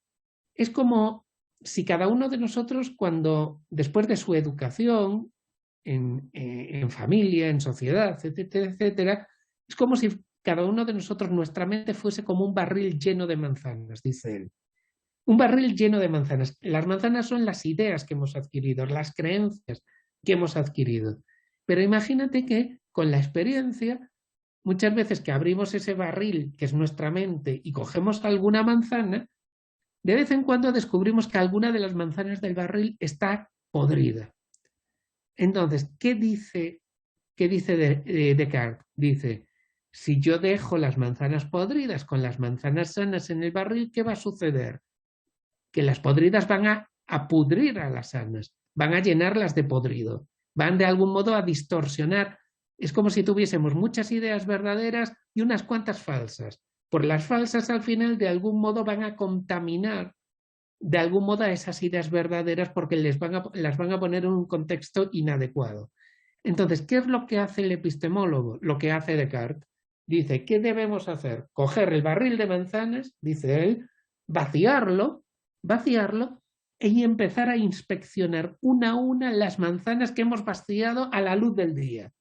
es como si cada uno de nosotros, cuando después de su educación, en familia, en sociedad, etcétera, etcétera, es como si cada uno de nosotros, nuestra mente fuese como un barril lleno de manzanas, dice él. Un barril lleno de manzanas. Las manzanas son las ideas que hemos adquirido, las creencias que hemos adquirido. Pero imagínate que con la experiencia, muchas veces que abrimos ese barril, que es nuestra mente, y cogemos alguna manzana, de vez en cuando descubrimos que alguna de las manzanas del barril está podrida. Entonces, ¿qué dice Descartes? Dice, si yo dejo las manzanas podridas con las manzanas sanas en el barril, ¿qué va a suceder? Que las podridas van a pudrir a las sanas, van a llenarlas de podrido, van de algún modo a distorsionar. Es como si tuviésemos muchas ideas verdaderas y unas cuantas falsas. Por las falsas al final de algún modo van a contaminar de algún modo a esas ideas verdaderas porque las van a poner en un contexto inadecuado. Entonces, ¿qué es lo que hace el epistemólogo? Lo que hace Descartes. Dice, ¿qué debemos hacer? Coger el barril de manzanas, dice él, vaciarlo y empezar a inspeccionar una a una las manzanas que hemos vaciado a la luz del día.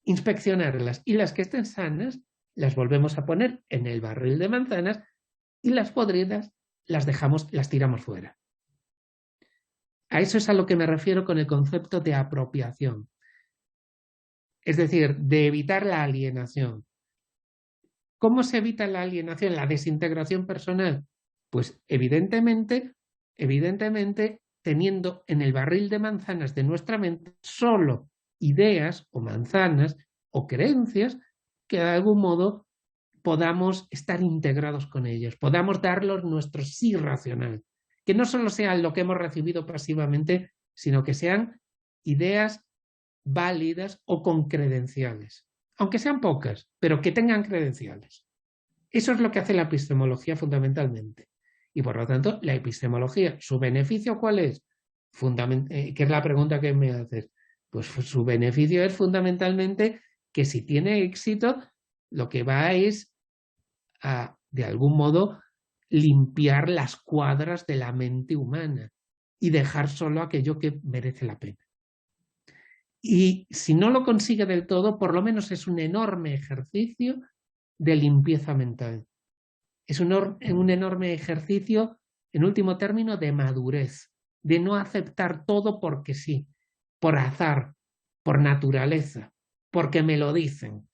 Inspeccionarlas y las que estén sanas las volvemos a poner en el barril de manzanas y las podridas las tiramos fuera. A eso es a lo que me refiero con el concepto de apropiación. Es decir, de evitar la alienación. ¿Cómo se evita la alienación, la desintegración personal? Pues evidentemente, teniendo en el barril de manzanas de nuestra mente solo ideas o manzanas o creencias que de algún modo podamos estar integrados con ellos, podamos darlos nuestro sí racional, que no solo sean lo que hemos recibido pasivamente, sino que sean ideas válidas o con credenciales, aunque sean pocas, pero que tengan credenciales. Eso es lo que hace la epistemología fundamentalmente. Y por lo tanto, la epistemología, ¿su beneficio cuál es? ¿Qué es la pregunta que me haces? Pues su beneficio es fundamentalmente que si tiene éxito, lo que va es a, de algún modo, limpiar las cuadras de la mente humana y dejar solo aquello que merece la pena. Y si no lo consigue del todo, por lo menos es un enorme ejercicio de limpieza mental. Es un enorme ejercicio, en último término, de madurez, de no aceptar todo porque sí, por azar, por naturaleza, porque me lo dicen.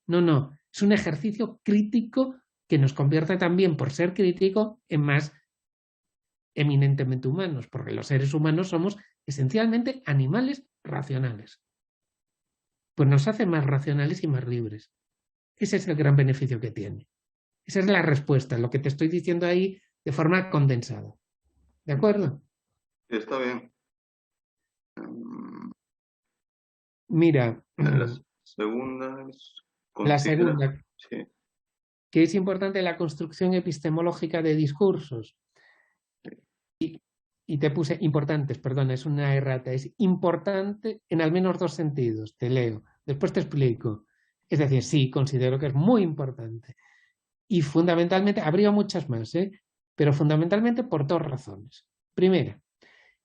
No, es un ejercicio crítico que nos convierte también, por ser crítico, en más eminentemente humanos, porque los seres humanos somos esencialmente animales racionales. Pues nos hace más racionales y más libres. Ese es el gran beneficio que tiene. Esa es la respuesta, lo que te estoy diciendo ahí de forma condensada. ¿De acuerdo? Está bien. Mira, La segunda es la segunda, sí. que es importante la construcción epistemológica de discursos. Y te puse importantes, perdón, es una errata, es importante en al menos dos sentidos, te leo, después te explico. Es decir, sí, considero que es muy importante. Y fundamentalmente, habría muchas más, pero fundamentalmente por dos razones. Primera,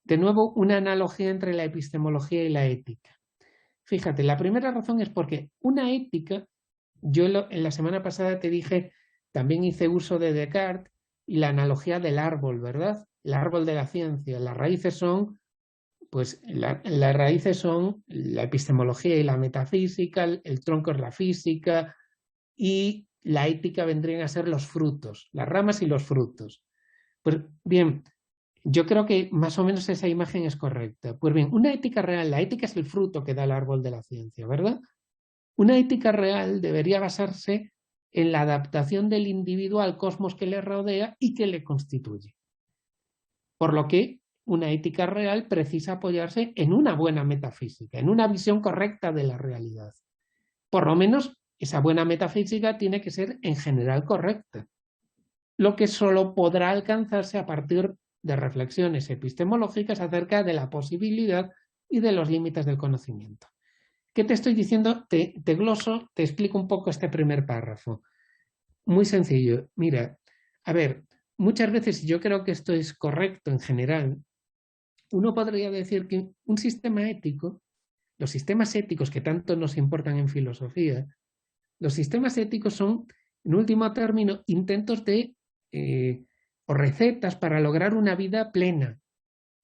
de nuevo, una analogía entre la epistemología y la ética. Fíjate, la primera razón es porque una ética, en la semana pasada te dije, también hice uso de Descartes y la analogía del árbol, ¿verdad? El árbol de la ciencia. Las raíces son, pues, las raíces son la epistemología y la metafísica, el tronco es la física y la ética vendrían a ser los frutos, las ramas y los frutos. Pues bien, yo creo que más o menos esa imagen es correcta. Pues bien, una ética real, la ética es el fruto que da el árbol de la ciencia, ¿verdad? Una ética real debería basarse en la adaptación del individuo al cosmos que le rodea y que le constituye. Por lo que una ética real precisa apoyarse en una buena metafísica, en una visión correcta de la realidad. Por lo menos esa buena metafísica tiene que ser en general correcta. lo que solo podrá alcanzarse a partir de reflexiones epistemológicas acerca de la posibilidad y de los límites del conocimiento. ¿Qué te estoy diciendo? Te gloso, te explico un poco este primer párrafo. Muy sencillo. Mira, a ver, muchas veces yo creo que esto es correcto en general. Uno podría decir que un sistema ético, los sistemas éticos que tanto nos importan en filosofía, los sistemas éticos son, en último término, intentos de o recetas para lograr una vida plena.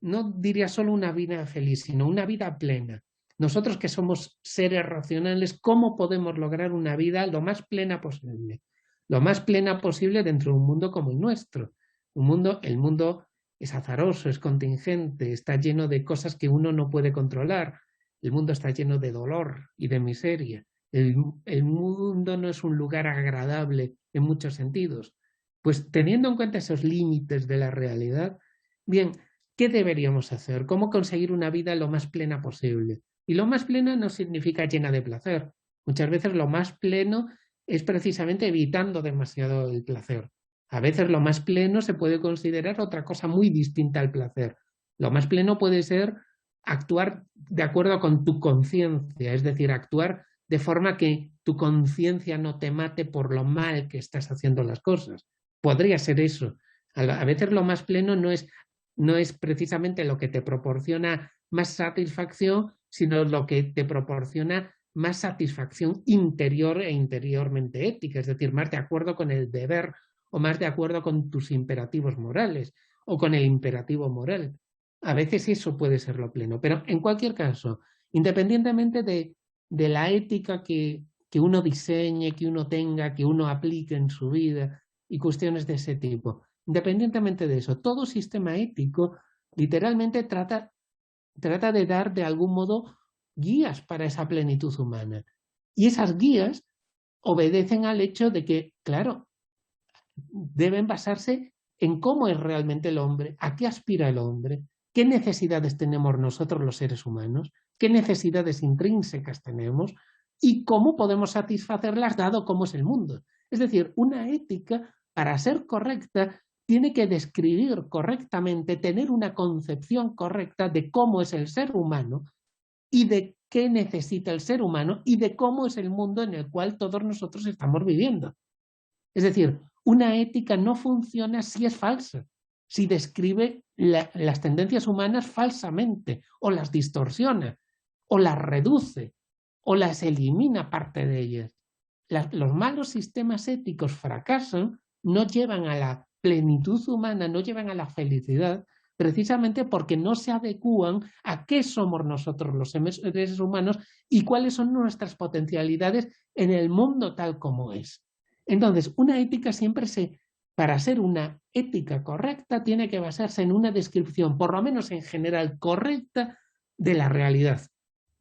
No diría solo una vida feliz, sino una vida plena. Nosotros que somos seres racionales, ¿cómo podemos lograr una vida lo más plena posible? Lo más plena posible dentro de un mundo como el nuestro. El mundo es azaroso, es contingente, está lleno de cosas que uno no puede controlar. El mundo está lleno de dolor y de miseria. El mundo no es un lugar agradable en muchos sentidos. Pues teniendo en cuenta esos límites de la realidad, bien, ¿qué deberíamos hacer? ¿Cómo conseguir una vida lo más plena posible? Y lo más plena no significa llena de placer. Muchas veces lo más pleno es precisamente evitando demasiado el placer. A veces lo más pleno se puede considerar otra cosa muy distinta al placer. Lo más pleno puede ser actuar de acuerdo con tu conciencia, es decir, actuar de forma que tu conciencia no te mate por lo mal que estás haciendo las cosas. Podría ser eso. A veces lo más pleno no es precisamente lo que te proporciona más satisfacción, sino lo que te proporciona más satisfacción interior e interiormente ética, es decir, más de acuerdo con el deber o más de acuerdo con tus imperativos morales o con el imperativo moral. A veces eso puede ser lo pleno, pero en cualquier caso, independientemente de la ética que uno diseñe, que uno tenga, que uno aplique en su vida y cuestiones de ese tipo, independientemente de eso, todo sistema ético literalmente trata de dar de algún modo guías para esa plenitud humana. Y esas guías obedecen al hecho de que, claro, deben basarse en cómo es realmente el hombre, a qué aspira el hombre, qué necesidades tenemos nosotros los seres humanos, qué necesidades intrínsecas tenemos y cómo podemos satisfacerlas dado cómo es el mundo. Es decir, una ética, para ser correcta, tiene que describir correctamente, tener una concepción correcta de cómo es el ser humano y de qué necesita el ser humano y de cómo es el mundo en el cual todos nosotros estamos viviendo. Es decir, una ética no funciona si es falsa, si describe las tendencias humanas falsamente, o las distorsiona, o las reduce, o las elimina parte de ellas. Los malos sistemas éticos fracasan, no llevan a la plenitud humana, no llevan a la felicidad, precisamente porque no se adecúan a qué somos nosotros los seres humanos y cuáles son nuestras potencialidades en el mundo tal como es. Entonces, una ética para ser una ética correcta, tiene que basarse en una descripción, por lo menos en general, correcta de la realidad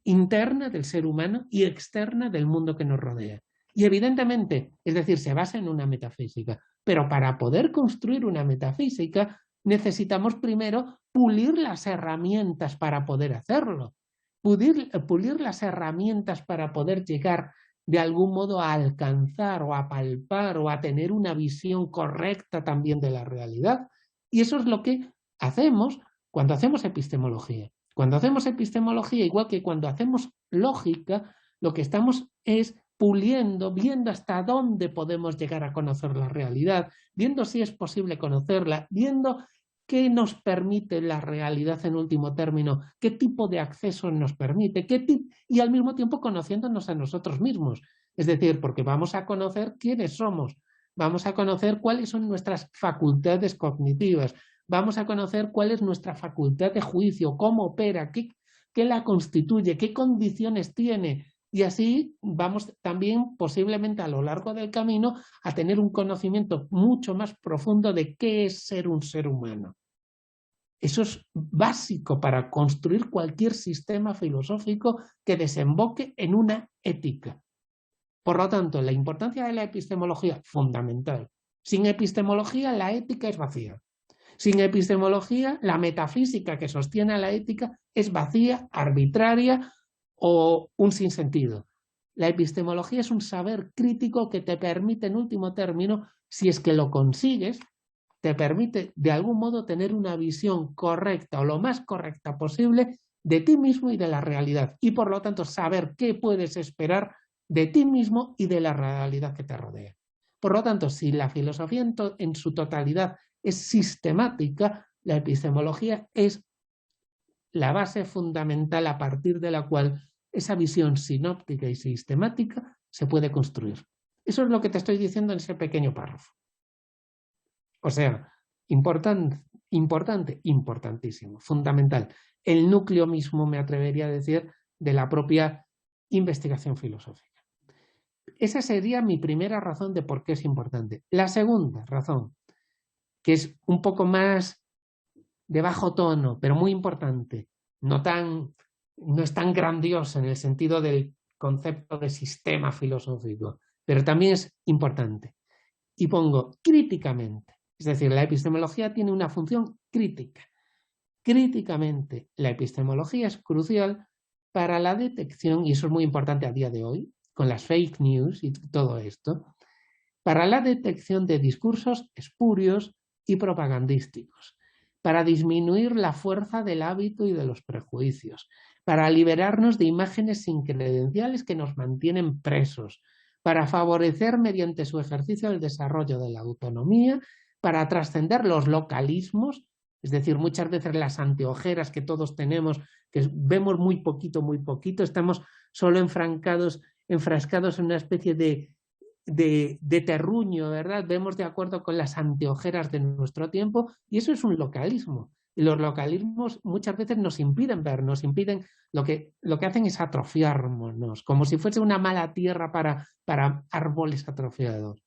interna del ser humano y externa del mundo que nos rodea. Y evidentemente, es decir, se basa en una metafísica, pero para poder construir una metafísica necesitamos primero pulir las herramientas para poder hacerlo, pulir las herramientas para poder llegar de algún modo a alcanzar o a palpar o a tener una visión correcta también de la realidad. Y eso es lo que hacemos cuando hacemos epistemología. Cuando hacemos epistemología, igual que cuando hacemos lógica, lo que estamos es puliendo, viendo hasta dónde podemos llegar a conocer la realidad, viendo si es posible conocerla, viendo qué nos permite la realidad en último término, qué tipo de acceso nos permite, y al mismo tiempo conociéndonos a nosotros mismos. Es decir, porque vamos a conocer quiénes somos, vamos a conocer cuáles son nuestras facultades cognitivas, vamos a conocer cuál es nuestra facultad de juicio, cómo opera, qué la constituye, qué condiciones tiene. Y así vamos también posiblemente a lo largo del camino a tener un conocimiento mucho más profundo de qué es ser un ser humano. Eso es básico para construir cualquier sistema filosófico que desemboque en una ética. Por lo tanto, la importancia de la epistemología, fundamental. Sin epistemología, la ética es vacía. Sin epistemología, la metafísica que sostiene a la ética es vacía, arbitraria o un sinsentido. La epistemología es un saber crítico que te permite, en último término, si es que lo consigues, te permite de algún modo tener una visión correcta o lo más correcta posible de ti mismo y de la realidad. Y por lo tanto saber qué puedes esperar de ti mismo y de la realidad que te rodea. Por lo tanto, si la filosofía en su totalidad es sistemática, la epistemología es la base fundamental a partir de la cual esa visión sinóptica y sistemática se puede construir. Eso es lo que te estoy diciendo en ese pequeño párrafo. O sea, importantísimo, fundamental. El núcleo mismo, me atrevería a decir, de la propia investigación filosófica. Esa sería mi primera razón de por qué es importante. La segunda razón, que es un poco más de bajo tono, pero muy importante, no es tan grandiosa en el sentido del concepto de sistema filosófico, pero también es importante. Y pongo críticamente, es decir, la epistemología tiene una función crítica. Críticamente, la epistemología es crucial para la detección, y eso es muy importante a día de hoy, con las fake news y todo esto, para la detección de discursos espurios y propagandísticos, para disminuir la fuerza del hábito y de los prejuicios, para liberarnos de imágenes sin credenciales que nos mantienen presos, para favorecer mediante su ejercicio el desarrollo de la autonomía, para trascender los localismos, es decir, muchas veces las anteojeras que todos tenemos, que vemos muy poquito, estamos solo enfrascados en una especie de terruño, ¿verdad? Vemos de acuerdo con las anteojeras de nuestro tiempo y eso es un localismo. Y los localismos muchas veces nos impiden ver, nos impiden, lo que hacen es atrofiarnos, como si fuese una mala tierra para árboles atrofiados.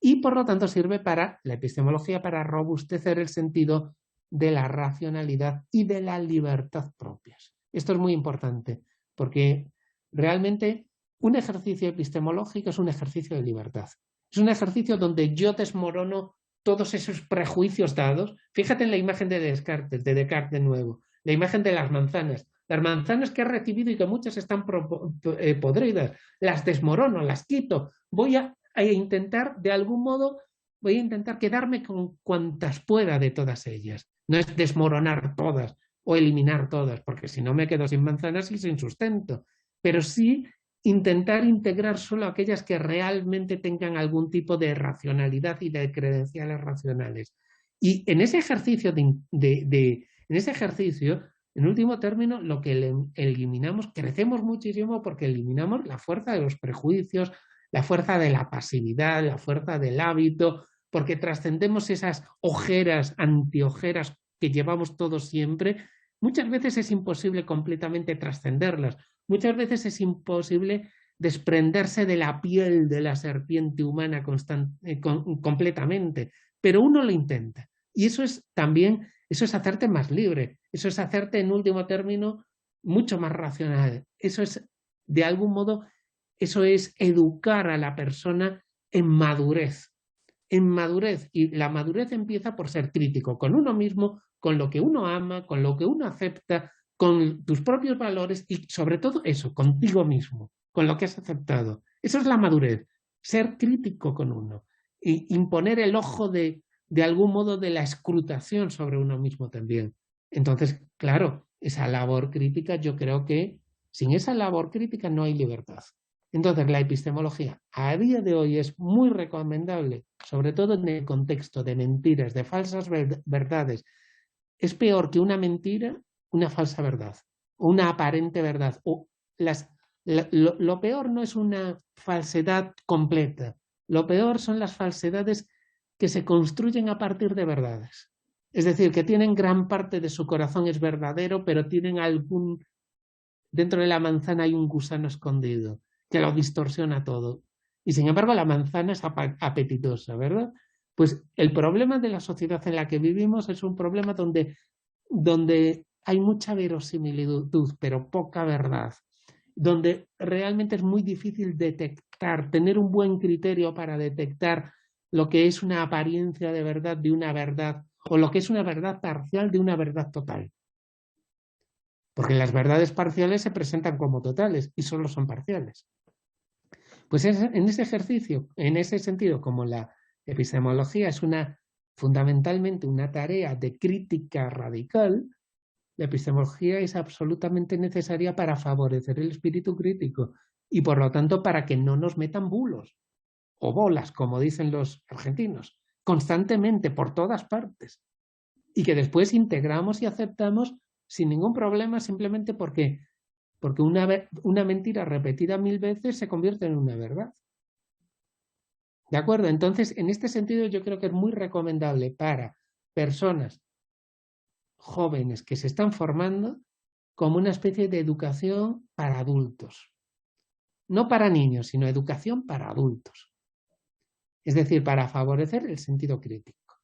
Y por lo tanto sirve para la epistemología para robustecer el sentido de la racionalidad y de la libertad propias. Esto es muy importante porque realmente un ejercicio epistemológico es un ejercicio de libertad. Es un ejercicio donde yo desmorono todos esos prejuicios dados. Fíjate en la imagen de Descartes de nuevo, la imagen de las manzanas. Las manzanas que he recibido y que muchas están podridas, las desmorono, las quito. Voy a intentar, de algún modo, voy a intentar quedarme con cuantas pueda de todas ellas. No es desmoronar todas o eliminar todas, porque si no me quedo sin manzanas y sin sustento. Pero sí intentar integrar solo aquellas que realmente tengan algún tipo de racionalidad y de credenciales racionales. Y en ese ejercicio, en último término, lo que eliminamos, crecemos muchísimo porque eliminamos la fuerza de los prejuicios, la fuerza de la pasividad, la fuerza del hábito, porque trascendemos esas ojeras, antiojeras que llevamos todos siempre. Muchas veces es imposible completamente trascenderlas. Muchas veces es imposible desprenderse de la piel de la serpiente humana completamente, pero uno lo intenta. Y eso es también, eso es hacerte más libre, eso es hacerte en último término mucho más racional. Eso es, de algún modo, eso es educar a la persona en madurez. En madurez. Y la madurez empieza por ser crítico con uno mismo, con lo que uno ama, con lo que uno acepta, con tus propios valores y sobre todo eso, contigo mismo, con lo que has aceptado. Eso es la madurez, ser crítico con uno y imponer el ojo de algún modo de la escrutación sobre uno mismo también. Entonces, claro, esa labor crítica, yo creo que sin esa labor crítica no hay libertad. Entonces, la epistemología a día de hoy es muy recomendable, sobre todo en el contexto de mentiras, de falsas verdades. Es peor que una mentira, una falsa verdad, o una aparente verdad. O lo peor no es una falsedad completa, lo peor son las falsedades que se construyen a partir de verdades. Es decir, que tienen gran parte de su corazón es verdadero, pero tienen dentro de la manzana hay un gusano escondido que lo distorsiona todo. Y sin embargo la manzana es apetitosa, ¿verdad? Pues el problema de la sociedad en la que vivimos es un problema donde hay mucha verosimilitud, pero poca verdad, donde realmente es muy difícil detectar, tener un buen criterio para detectar lo que es una apariencia de verdad de una verdad o lo que es una verdad parcial de una verdad total. Porque las verdades parciales se presentan como totales y solo son parciales. Pues en ese ejercicio, en ese sentido, como la epistemología es fundamentalmente una tarea de crítica radical, la epistemología es absolutamente necesaria para favorecer el espíritu crítico y por lo tanto para que no nos metan bulos o bolas, como dicen los argentinos, constantemente por todas partes y que después integramos y aceptamos sin ningún problema simplemente porque una mentira repetida 1000 veces se convierte en una verdad. ¿De acuerdo? Entonces, en este sentido yo creo que es muy recomendable para personas jóvenes que se están formando como una especie de educación para adultos. No para niños, sino educación para adultos. Es decir, para favorecer el sentido crítico.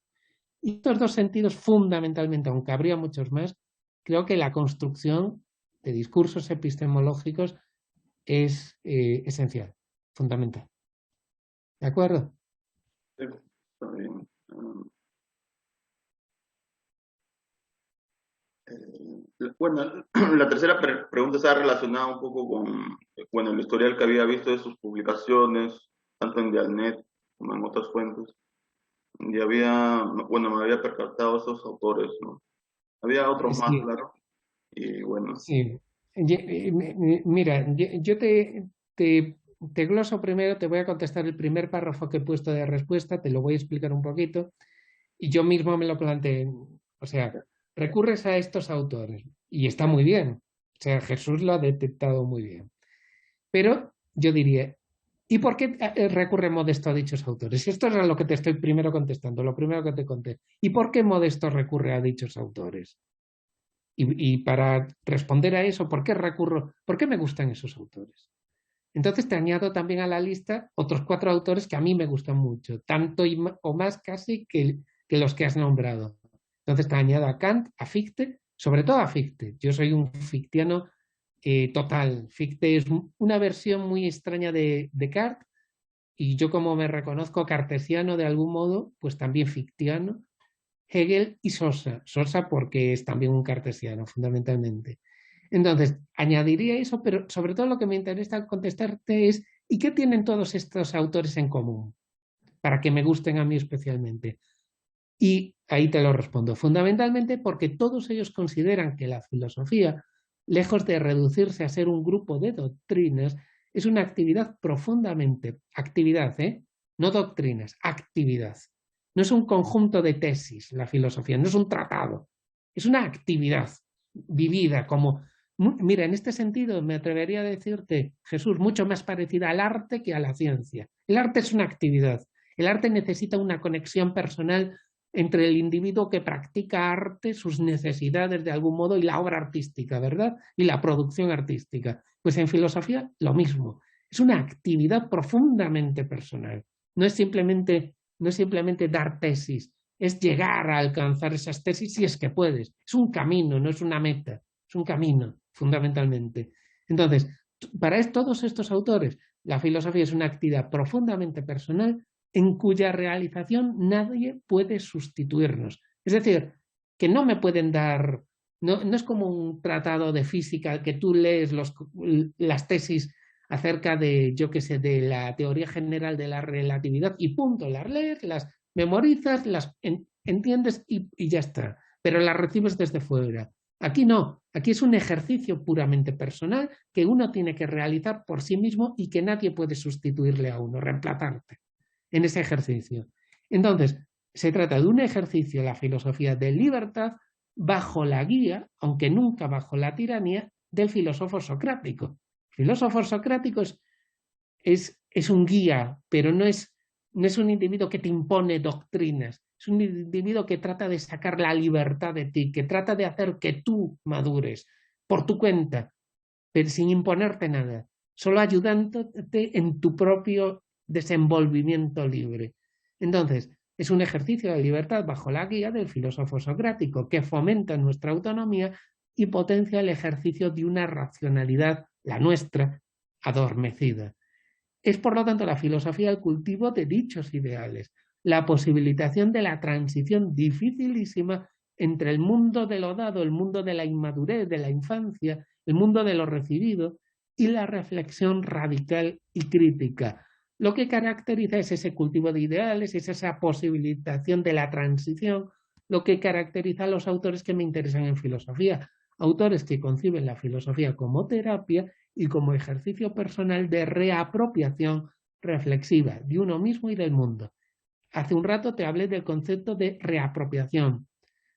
Y estos dos sentidos fundamentalmente, aunque habría muchos más, creo que la construcción de discursos epistemológicos es esencial, fundamental. ¿De acuerdo? Sí, está bien. Bueno, la tercera pregunta está relacionada un poco con, bueno, el historial que había visto de sus publicaciones, tanto en Dialnet como en otras fuentes. Y había, bueno, me había percatado de esos autores, ¿no? Había otros más, Sí, claro. Y bueno, sí. Mira, yo te gloso primero, te voy a contestar el primer párrafo que he puesto de respuesta, te lo voy a explicar un poquito, y yo mismo me lo planteé. O sea, recurres a estos autores, y está muy bien. O sea, Jesús lo ha detectado muy bien. Pero yo diría, ¿y por qué recurre Modesto a dichos autores? Esto es a lo que te estoy primero contestando, lo primero que te conté. ¿Y por qué Modesto recurre a dichos autores? Y para responder a eso, ¿por qué recurro? ¿Por qué me gustan esos autores? Entonces te añado también a la lista otros 4 autores que a mí me gustan mucho, tanto o más casi que los que has nombrado. Entonces te añado a Kant, a Fichte, sobre todo a Fichte. Yo soy un fictiano total. Fichte es una versión muy extraña de Descartes y yo como me reconozco cartesiano de algún modo, pues también fictiano. Hegel y Sosa. Sosa porque es también un cartesiano, fundamentalmente. Entonces, añadiría eso, pero sobre todo lo que me interesa contestarte es, ¿y qué tienen todos estos autores en común? Para que me gusten a mí especialmente. Y ahí te lo respondo. Fundamentalmente porque todos ellos consideran que la filosofía, lejos de reducirse a ser un grupo de doctrinas, es una actividad profundamente, actividad, no doctrinas, actividad. No es un conjunto de tesis, la filosofía, no es un tratado, es una actividad vivida como, mira, en este sentido me atrevería a decirte, Jesús, mucho más parecida al arte que a la ciencia. El arte es una actividad, el arte necesita una conexión personal entre el individuo que practica arte, sus necesidades de algún modo y la obra artística, ¿verdad? Y la producción artística. Pues en filosofía lo mismo. Es una actividad profundamente personal. No es simplemente dar tesis, es llegar a alcanzar esas tesis si es que puedes. Es un camino, no es una meta, es un camino, fundamentalmente. Entonces, para todos estos autores, la filosofía es una actividad profundamente personal en cuya realización nadie puede sustituirnos. Es decir, que no me pueden dar, no es como un tratado de física que tú lees las tesis acerca de, yo qué sé, de la teoría general de la relatividad y punto, las lees, las memorizas, las entiendes y ya está, pero las recibes desde fuera. Aquí no, aquí es un ejercicio puramente personal que uno tiene que realizar por sí mismo y que nadie puede sustituirle a uno, reemplazarte en ese ejercicio. Entonces, se trata de un ejercicio, la filosofía de libertad, bajo la guía, aunque nunca bajo la tiranía, del filósofo socrático. El filósofo socrático es un guía, pero no es un individuo que te impone doctrinas, es un individuo que trata de sacar la libertad de ti, que trata de hacer que tú madures por tu cuenta, pero sin imponerte nada, solo ayudándote en tu propio desenvolvimiento libre. Entonces, es un ejercicio de libertad bajo la guía del filósofo socrático que fomenta nuestra autonomía y potencia el ejercicio de una racionalidad, la nuestra, adormecida. Es, por lo tanto, la filosofía el cultivo de dichos ideales, la posibilitación de la transición dificilísima entre el mundo de lo dado, el mundo de la inmadurez, de la infancia, el mundo de lo recibido, y la reflexión radical y crítica. Lo que caracteriza es ese cultivo de ideales, es esa posibilitación de la transición, lo que caracteriza a los autores que me interesan en filosofía. Autores que conciben la filosofía como terapia y como ejercicio personal de reapropiación reflexiva de uno mismo y del mundo. Hace un rato te hablé del concepto de reapropiación,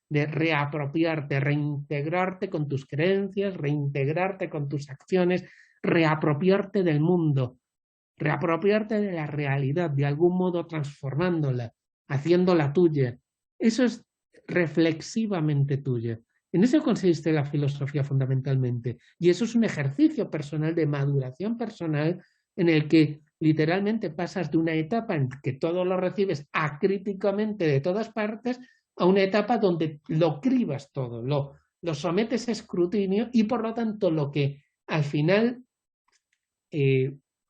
de reapropiarte, reintegrarte con tus creencias, reintegrarte con tus acciones, reapropiarte del mundo, reapropiarte de la realidad, de algún modo transformándola, haciéndola tuya. Eso es reflexivamente tuya. En eso consiste la filosofía fundamentalmente. Y eso es un ejercicio personal de maduración personal en el que literalmente pasas de una etapa en que todo lo recibes acríticamente de todas partes a una etapa donde lo cribas todo, lo sometes a escrutinio y por lo tanto lo que al final,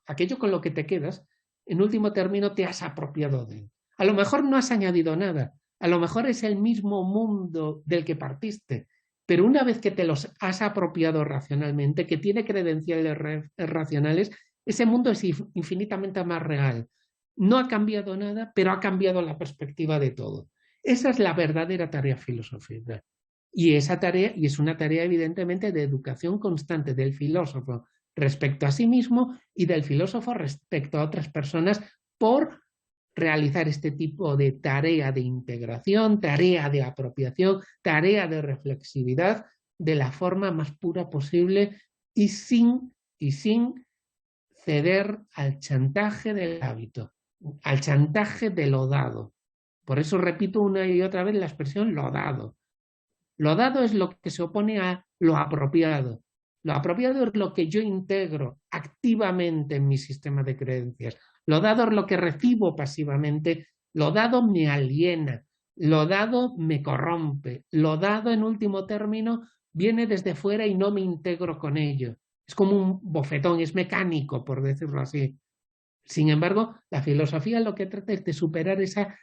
aquello con lo que te quedas, en último término te has apropiado de él. A lo mejor no has añadido nada, a lo mejor es el mismo mundo del que partiste, pero una vez que te los has apropiado racionalmente, que tiene credenciales racionales, ese mundo es infinitamente más real. No ha cambiado nada, pero ha cambiado la perspectiva de todo. Esa es la verdadera tarea filosófica. Y esa tarea, y es una tarea evidentemente de educación constante del filósofo respecto a sí mismo y del filósofo respecto a otras personas por realizar este tipo de tarea de integración, tarea de apropiación, tarea de reflexividad de la forma más pura posible y sin ceder al chantaje del hábito, al chantaje de lo dado. Por eso repito una y otra vez la expresión lo dado. Lo dado es lo que se opone a lo apropiado. Lo apropiado es lo que yo integro activamente en mi sistema de creencias. Lo dado es lo que recibo pasivamente. Lo dado me aliena. Lo dado me corrompe. Lo dado, en último término, viene desde fuera y no me integro con ello. Es como un bofetón, es mecánico, por decirlo así. Sin embargo, la filosofía lo que trata es de superar esa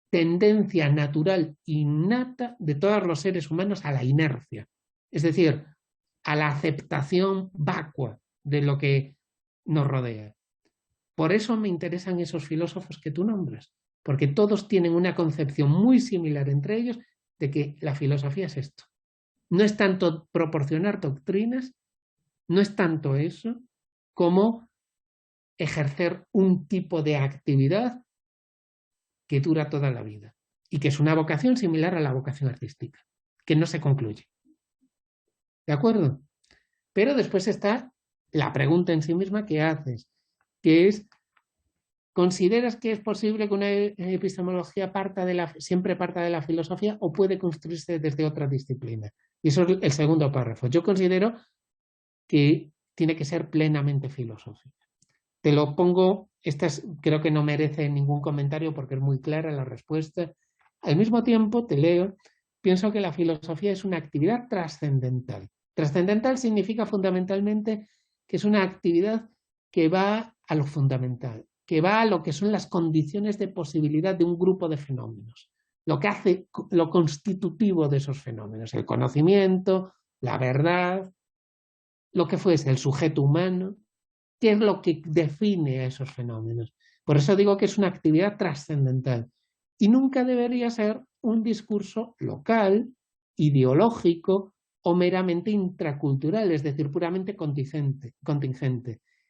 tendencia natural innata de todos los seres humanos a la inercia, es decir, a la aceptación vacua de lo que nos rodea. Por eso me interesan esos filósofos que tú nombras, porque todos tienen una concepción muy similar entre ellos de que la filosofía es esto. No es tanto proporcionar doctrinas, no es tanto eso, como ejercer un tipo de actividad que dura toda la vida y que es una vocación similar a la vocación artística, que no se concluye. ¿De acuerdo? Pero después está la pregunta en sí misma que haces, que es, ¿consideras que es posible que una epistemología siempre parta de la filosofía o puede construirse desde otra disciplina? Y eso es el segundo párrafo. Yo considero que tiene que ser plenamente filosófica. Te lo pongo, creo que no merece ningún comentario porque es muy clara la respuesta. Al mismo tiempo, te leo, pienso que la filosofía es una actividad trascendental. Trascendental significa fundamentalmente que es una actividad que va a lo fundamental, que va a lo que son las condiciones de posibilidad de un grupo de fenómenos, lo que hace lo constitutivo de esos fenómenos, el conocimiento, la verdad, lo que fuese, el sujeto humano. ¿Qué es lo que define a esos fenómenos? Por eso digo que es una actividad trascendental y nunca debería ser un discurso local, ideológico o meramente intracultural, es decir, puramente contingente.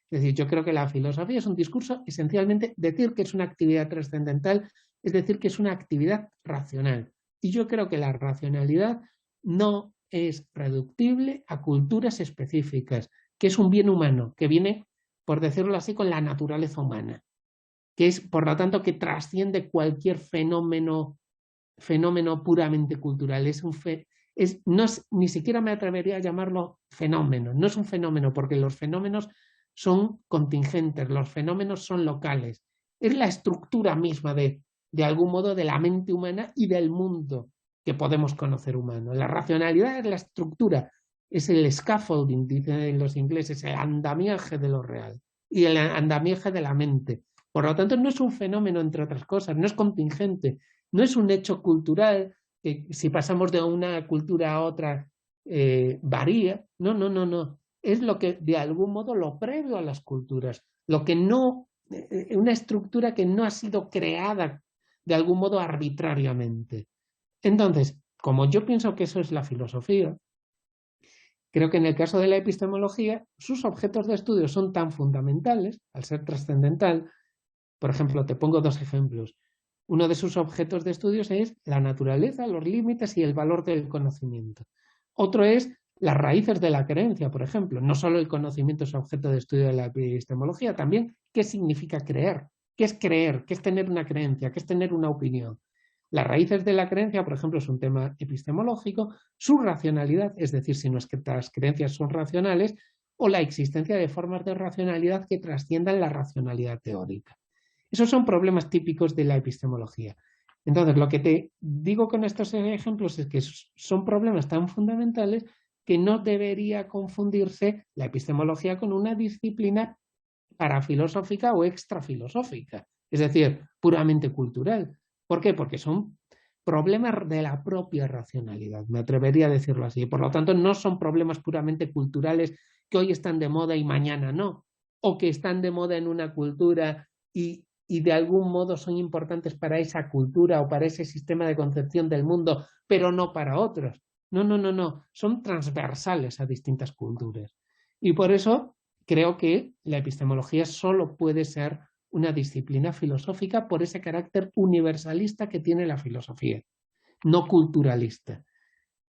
Es decir, yo creo que la filosofía es un discurso esencialmente decir que es una actividad trascendental, es decir, que es una actividad racional. Y yo creo que la racionalidad no es reductible a culturas específicas, que es un bien humano, que viene, por decirlo así, con la naturaleza humana, que es, por lo tanto, que trasciende cualquier fenómeno puramente cultural. Ni siquiera me atrevería a llamarlo fenómeno, no es un fenómeno, porque los fenómenos son contingentes, los fenómenos son locales. Es la estructura misma de algún modo, de la mente humana y del mundo que podemos conocer humano. La racionalidad es la estructura, es el scaffolding, dicen los ingleses, el andamiaje de lo real y el andamiaje de la mente. Por lo tanto, no es un fenómeno, entre otras cosas, no es contingente, no es un hecho cultural que si pasamos de una cultura a otra varía. No. es lo que de algún modo lo previo a las culturas, lo que no, una estructura que no ha sido creada de algún modo arbitrariamente. Entonces, como yo pienso que eso es la filosofía, creo que en el caso de la epistemología, sus objetos de estudio son tan fundamentales, al ser trascendental. Por ejemplo, te pongo dos ejemplos. Uno de sus objetos de estudios es la naturaleza, los límites y el valor del conocimiento. Otro es las raíces de la creencia, por ejemplo. No solo el conocimiento es objeto de estudio de la epistemología, también qué significa creer, qué es tener una creencia, qué es tener una opinión. Las raíces de la creencia, por ejemplo, es un tema epistemológico, su racionalidad, es decir, si nuestras creencias son racionales, o la existencia de formas de racionalidad que trasciendan la racionalidad teórica. Esos son problemas típicos de la epistemología. Entonces, lo que te digo con estos ejemplos es que son problemas tan fundamentales que no debería confundirse la epistemología con una disciplina parafilosófica o extrafilosófica, es decir, puramente cultural. ¿Por qué? Porque son problemas de la propia racionalidad, me atrevería a decirlo así. Por lo tanto, no son problemas puramente culturales que hoy están de moda y mañana no, o que están de moda en una cultura y de algún modo son importantes para esa cultura o para ese sistema de concepción del mundo, pero no para otros. No, no, no, no, son transversales a distintas culturas. Y por eso creo que la epistemología solo puede ser una disciplina filosófica por ese carácter universalista que tiene la filosofía, no culturalista.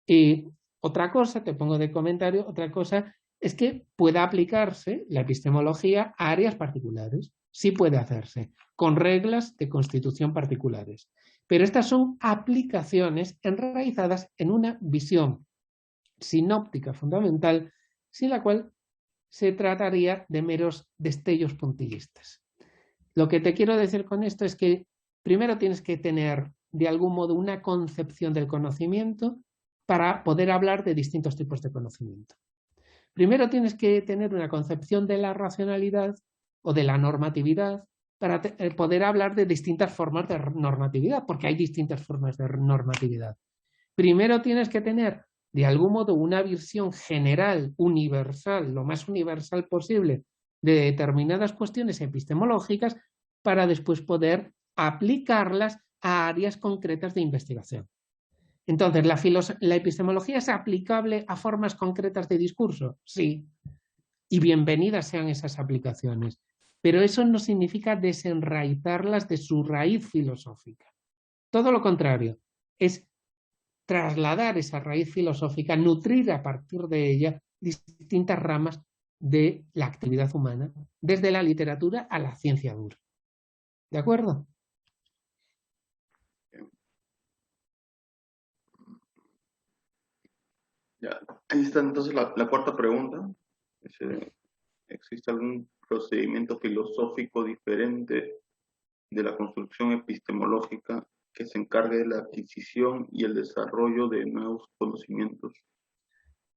Y otra cosa, te pongo de comentario, otra cosa es que pueda aplicarse la epistemología a áreas particulares. Sí puede hacerse, con reglas de constitución particulares. Pero estas son aplicaciones enraizadas en una visión sinóptica fundamental, sin la cual se trataría de meros destellos puntillistas. Lo que te quiero decir con esto es que primero tienes que tener de algún modo una concepción del conocimiento para poder hablar de distintos tipos de conocimiento. Primero tienes que tener una concepción de la racionalidad o de la normatividad para poder hablar de distintas formas de normatividad, porque hay distintas formas de normatividad. Primero tienes que tener de algún modo una visión general, universal, lo más universal posible, de determinadas cuestiones epistemológicas para después poder aplicarlas a áreas concretas de investigación. Entonces, ¿la epistemología es aplicable a formas concretas de discurso? Sí. Y bienvenidas sean esas aplicaciones. Pero eso no significa desenraizarlas de su raíz filosófica. Todo lo contrario, es trasladar esa raíz filosófica, nutrir a partir de ella distintas ramas de la actividad humana, desde la literatura a la ciencia dura. ¿De acuerdo? Ya, ahí está entonces la cuarta pregunta. ¿Existe algún procedimiento filosófico diferente de la construcción epistemológica que se encargue de la adquisición y el desarrollo de nuevos conocimientos?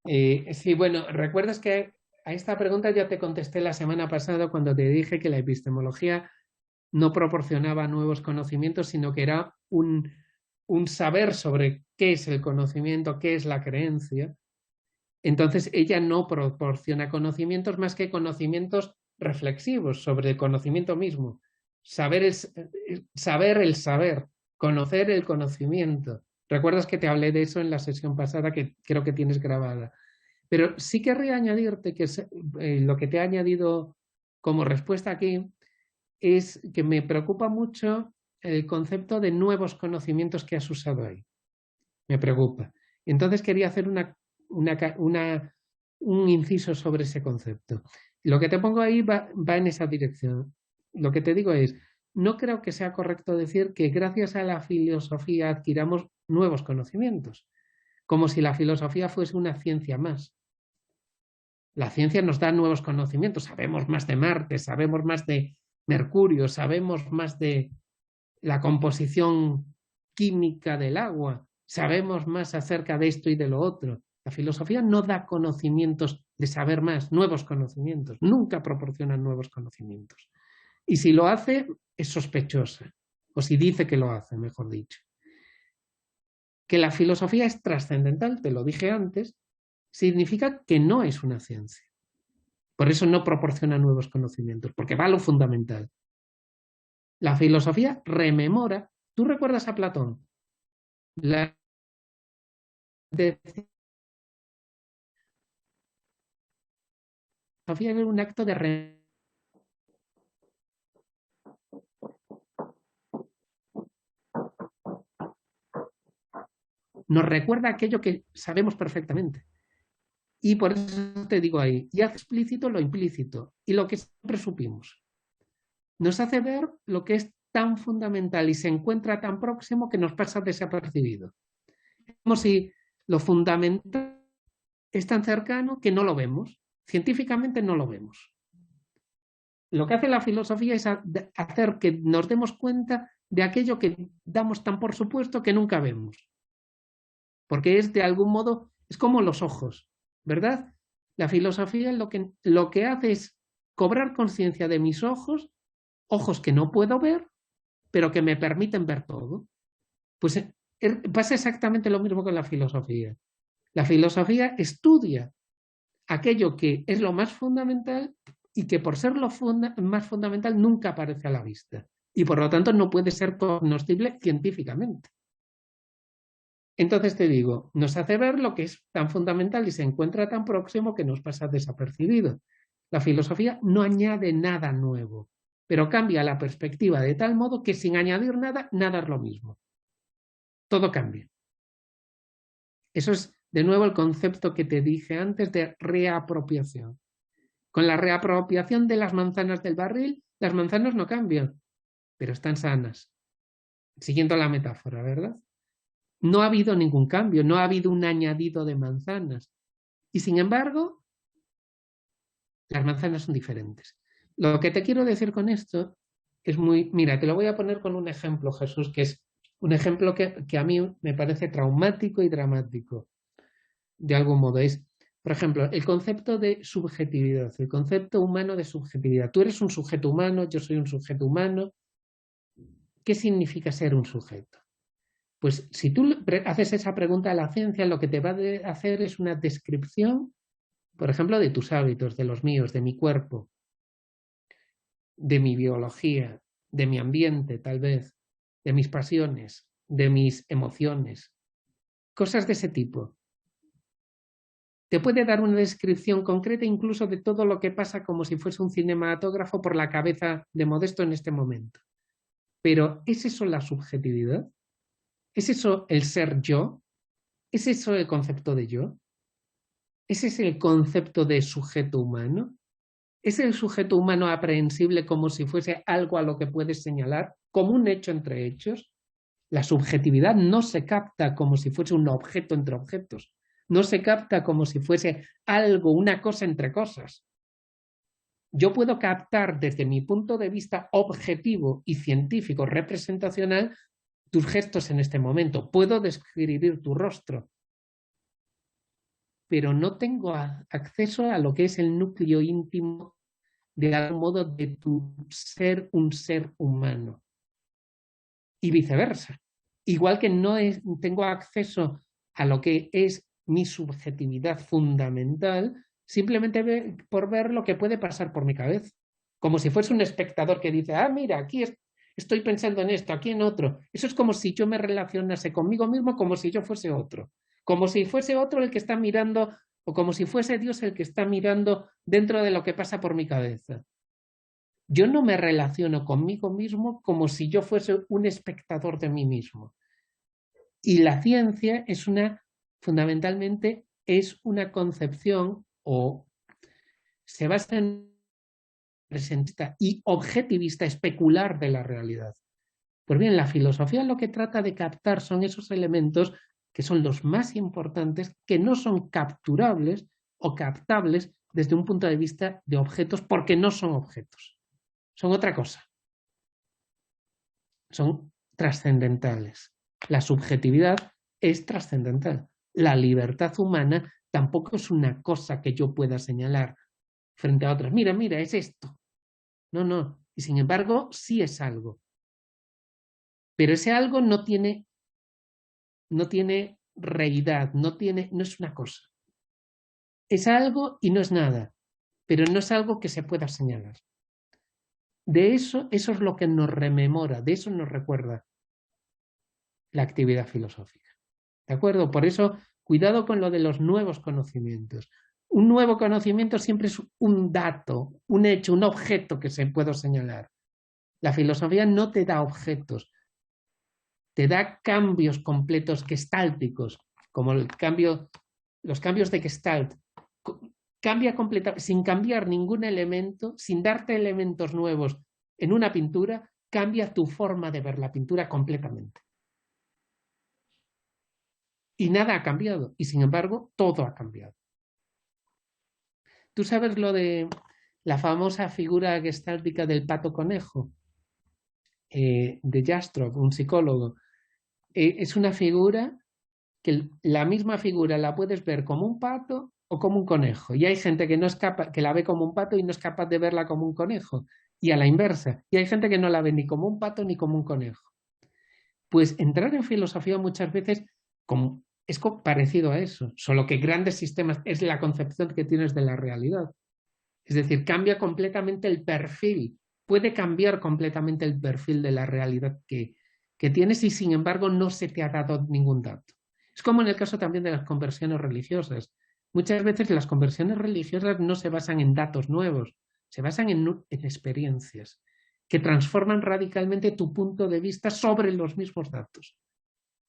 Sí, bueno, recuerdas que a esta pregunta ya te contesté la semana pasada cuando te dije que la epistemología no proporcionaba nuevos conocimientos, sino que era un saber sobre qué es el conocimiento, qué es la creencia. Entonces, ella no proporciona conocimientos más que conocimientos reflexivos sobre el conocimiento mismo. Saber el saber, conocer el conocimiento. ¿Recuerdas que te hablé de eso en la sesión pasada que creo que tienes grabada? Pero sí querría añadirte que lo que te he añadido como respuesta aquí es que me preocupa mucho el concepto de nuevos conocimientos que has usado ahí. Me preocupa. Entonces quería hacer un inciso sobre ese concepto. Lo que te pongo ahí va en esa dirección. Lo que te digo es, no creo que sea correcto decir que gracias a la filosofía adquiramos nuevos conocimientos, como si la filosofía fuese una ciencia más. La ciencia nos da nuevos conocimientos, sabemos más de Marte, sabemos más de Mercurio, sabemos más de la composición química del agua, sabemos más acerca de esto y de lo otro. La filosofía no da conocimientos de saber más, nuevos conocimientos, nunca proporciona nuevos conocimientos. Y si lo hace, es sospechosa, o si dice que lo hace, mejor dicho. Que la filosofía es trascendental, te lo dije antes, significa que no es una ciencia. Por eso no proporciona nuevos conocimientos, porque va a lo fundamental. La filosofía rememora. ¿Tú recuerdas a Platón? La filosofía era un acto de nos recuerda aquello que sabemos perfectamente. Y por eso te digo ahí, y hace explícito lo implícito y lo que siempre supimos. Nos hace ver lo que es tan fundamental y se encuentra tan próximo que nos pasa desapercibido. Como si lo fundamental es tan cercano que no lo vemos. Científicamente no lo vemos. Lo que hace la filosofía es hacer que nos demos cuenta de aquello que damos tan por supuesto que nunca vemos. Porque es de algún modo, es como los ojos, ¿verdad? La filosofía lo que hace es cobrar conciencia de mis ojos, ojos que no puedo ver, pero que me permiten ver todo. Pues pasa exactamente lo mismo con la filosofía. La filosofía estudia aquello que es lo más fundamental y que por ser lo más fundamental nunca aparece a la vista. Y por lo tanto no puede ser cognoscible científicamente. Entonces te digo, nos hace ver lo que es tan fundamental y se encuentra tan próximo que nos pasa desapercibido. La filosofía no añade nada nuevo, pero cambia la perspectiva de tal modo que sin añadir nada, nada es lo mismo. Todo cambia. Eso es, de nuevo, el concepto que te dije antes de reapropiación. Con la reapropiación de las manzanas del barril, las manzanas no cambian, pero están sanas. Siguiendo la metáfora, ¿verdad? No ha habido ningún cambio, no ha habido un añadido de manzanas. Y sin embargo, las manzanas son diferentes. Lo que te quiero decir con esto es muy... Mira, te lo voy a poner con un ejemplo, Jesús, que es un ejemplo que a mí me parece traumático y dramático. De algún modo es, por ejemplo, el concepto de subjetividad, el concepto humano de subjetividad. Tú eres un sujeto humano, yo soy un sujeto humano. ¿Qué significa ser un sujeto? Pues si tú haces esa pregunta a la ciencia, lo que te va a hacer es una descripción, por ejemplo, de tus hábitos, de los míos, de mi cuerpo, de mi biología, de mi ambiente, tal vez, de mis pasiones, de mis emociones, cosas de ese tipo. Te puede dar una descripción concreta incluso de todo lo que pasa como si fuese un cinematógrafo por la cabeza de Modesto en este momento. Pero ¿es eso la subjetividad? ¿Es eso el ser yo? ¿Es eso el concepto de yo? ¿Ese es el concepto de sujeto humano? ¿Es el sujeto humano aprehensible como si fuese algo a lo que puedes señalar, como un hecho entre hechos? La subjetividad no se capta como si fuese un objeto entre objetos, no se capta como si fuese algo, una cosa entre cosas. Yo puedo captar desde mi punto de vista objetivo y científico representacional tus gestos en este momento, puedo describir tu rostro, pero no tengo acceso a lo que es el núcleo íntimo de algún modo de tu ser un ser humano. Y viceversa. Igual que no tengo acceso a lo que es mi subjetividad fundamental, simplemente por ver lo que puede pasar por mi cabeza. Como si fuese un espectador que dice, ah, mira, aquí estoy pensando en esto, aquí en otro. Eso es como si yo me relacionase conmigo mismo como si yo fuese otro. Como si fuese otro el que está mirando, o como si fuese Dios el que está mirando dentro de lo que pasa por mi cabeza. Yo no me relaciono conmigo mismo como si yo fuese un espectador de mí mismo. Y la ciencia es fundamentalmente, es una concepción o se basa en presentista y objetivista especular de la realidad. Pues bien, la filosofía lo que trata de captar son esos elementos que son los más importantes, que no son capturables o captables desde un punto de vista de objetos porque no son objetos. Son otra cosa. Son trascendentales. La subjetividad es trascendental. La libertad humana tampoco es una cosa que yo pueda señalar frente a otras. Mira, mira, es esto. No, no. Y sin embargo, sí es algo. Pero ese algo no tiene reidad, no es una cosa. Es algo y no es nada. pero no es algo que se pueda señalar. De eso es lo que nos rememora, de eso nos recuerda la actividad filosófica. ¿De acuerdo? Por eso, cuidado con lo de los nuevos conocimientos. Un nuevo conocimiento siempre es un dato, un hecho, un objeto que se puede señalar. La filosofía no te da objetos, te da cambios completos gestálticos, como los cambios de Gestalt. Cambia completamente, sin cambiar ningún elemento, sin darte elementos nuevos en una pintura, cambia tu forma de ver la pintura completamente. Y nada ha cambiado, y sin embargo, todo ha cambiado. ¿Tú sabes lo de la famosa figura gestáltica del pato conejo? De Jastrow, un psicólogo. Es una figura que la misma figura la puedes ver como un pato o como un conejo. Y hay gente que no es capaz, que la ve como un pato y no es capaz de verla como un conejo. Y a la inversa. Y hay gente que no la ve ni como un pato ni como un conejo. Pues entrar en filosofía muchas veces es parecido a eso, solo que grandes sistemas es la concepción que tienes de la realidad. Es decir, cambia completamente el perfil, puede cambiar completamente el perfil de la realidad que tienes y sin embargo no se te ha dado ningún dato. Es como en el caso también de las conversiones religiosas. Muchas veces las conversiones religiosas no se basan en datos nuevos, se basan en experiencias que transforman radicalmente tu punto de vista sobre los mismos datos.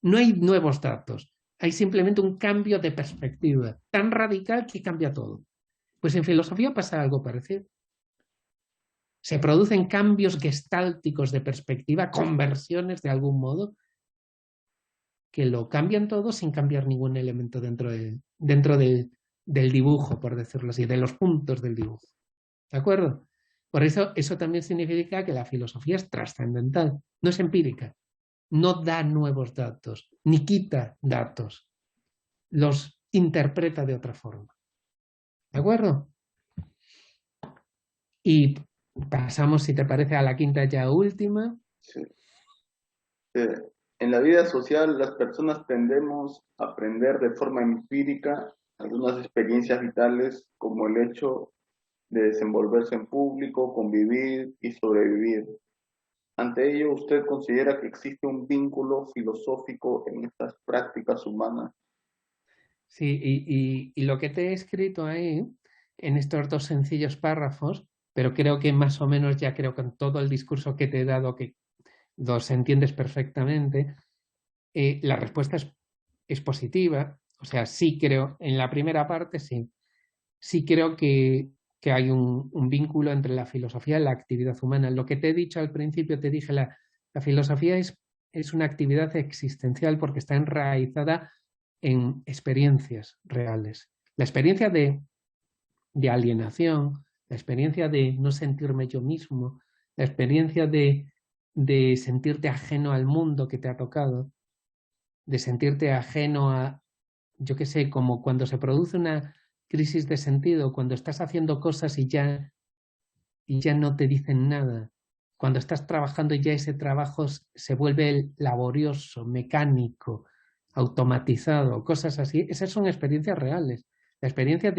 No hay nuevos datos, hay simplemente un cambio de perspectiva tan radical que cambia todo. Pues en filosofía pasa algo parecido. Se producen cambios gestálticos de perspectiva, conversiones de algún modo, que lo cambian todo sin cambiar ningún elemento del dibujo, por decirlo así, de los puntos del dibujo. ¿De acuerdo? Por eso también significa que la filosofía es trascendental, no es empírica, no da nuevos datos, ni quita datos, los interpreta de otra forma. ¿De acuerdo? Y pasamos, si te parece, a la quinta ya última. Sí. En la vida social, las personas tendemos a aprender de forma empírica algunas experiencias vitales, como el hecho de desenvolverse en público, convivir y sobrevivir. Ante ello, ¿usted considera que existe un vínculo filosófico en estas prácticas humanas? Sí, y lo que te he escrito ahí, en estos dos sencillos párrafos, pero creo que más o menos ya creo que en todo el discurso que te he dado que los entiendes perfectamente, la respuesta es positiva. O sea, sí creo, en la primera parte sí creo que hay un vínculo entre la filosofía y la actividad humana. Lo que te he dicho al principio, te dije, la filosofía es una actividad existencial porque está enraizada en experiencias reales. La experiencia de alienación, la experiencia de no sentirme yo mismo, la experiencia de sentirte ajeno al mundo que te ha tocado, de sentirte ajeno a, yo qué sé, como cuando se produce una crisis de sentido, cuando estás haciendo cosas y ya no te dicen nada, cuando estás trabajando y ya ese trabajo se vuelve laborioso, mecánico, automatizado, cosas así, esas son experiencias reales. La experiencia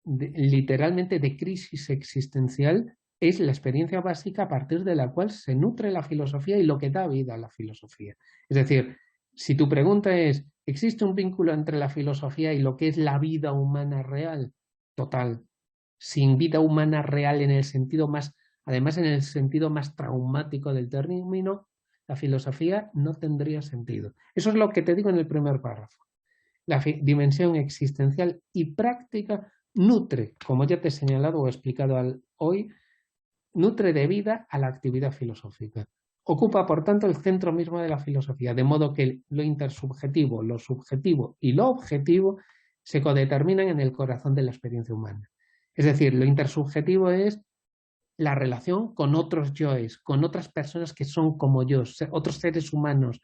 literalmente de crisis existencial es la experiencia básica a partir de la cual se nutre la filosofía y lo que da vida a la filosofía. Es decir, si tu pregunta es, ¿existe un vínculo entre la filosofía y lo que es la vida humana real? Total. Sin vida humana real en el sentido más, además en el sentido más traumático del término, la filosofía no tendría sentido. Eso es lo que te digo en el primer párrafo. La dimensión existencial y práctica nutre, como ya te he señalado o he explicado hoy, nutre de vida a la actividad filosófica. Ocupa, por tanto, el centro mismo de la filosofía, de modo que lo intersubjetivo, lo subjetivo y lo objetivo se codeterminan en el corazón de la experiencia humana. Es decir, lo intersubjetivo es la relación con otros yoes, con otras personas que son como yo, otros seres humanos,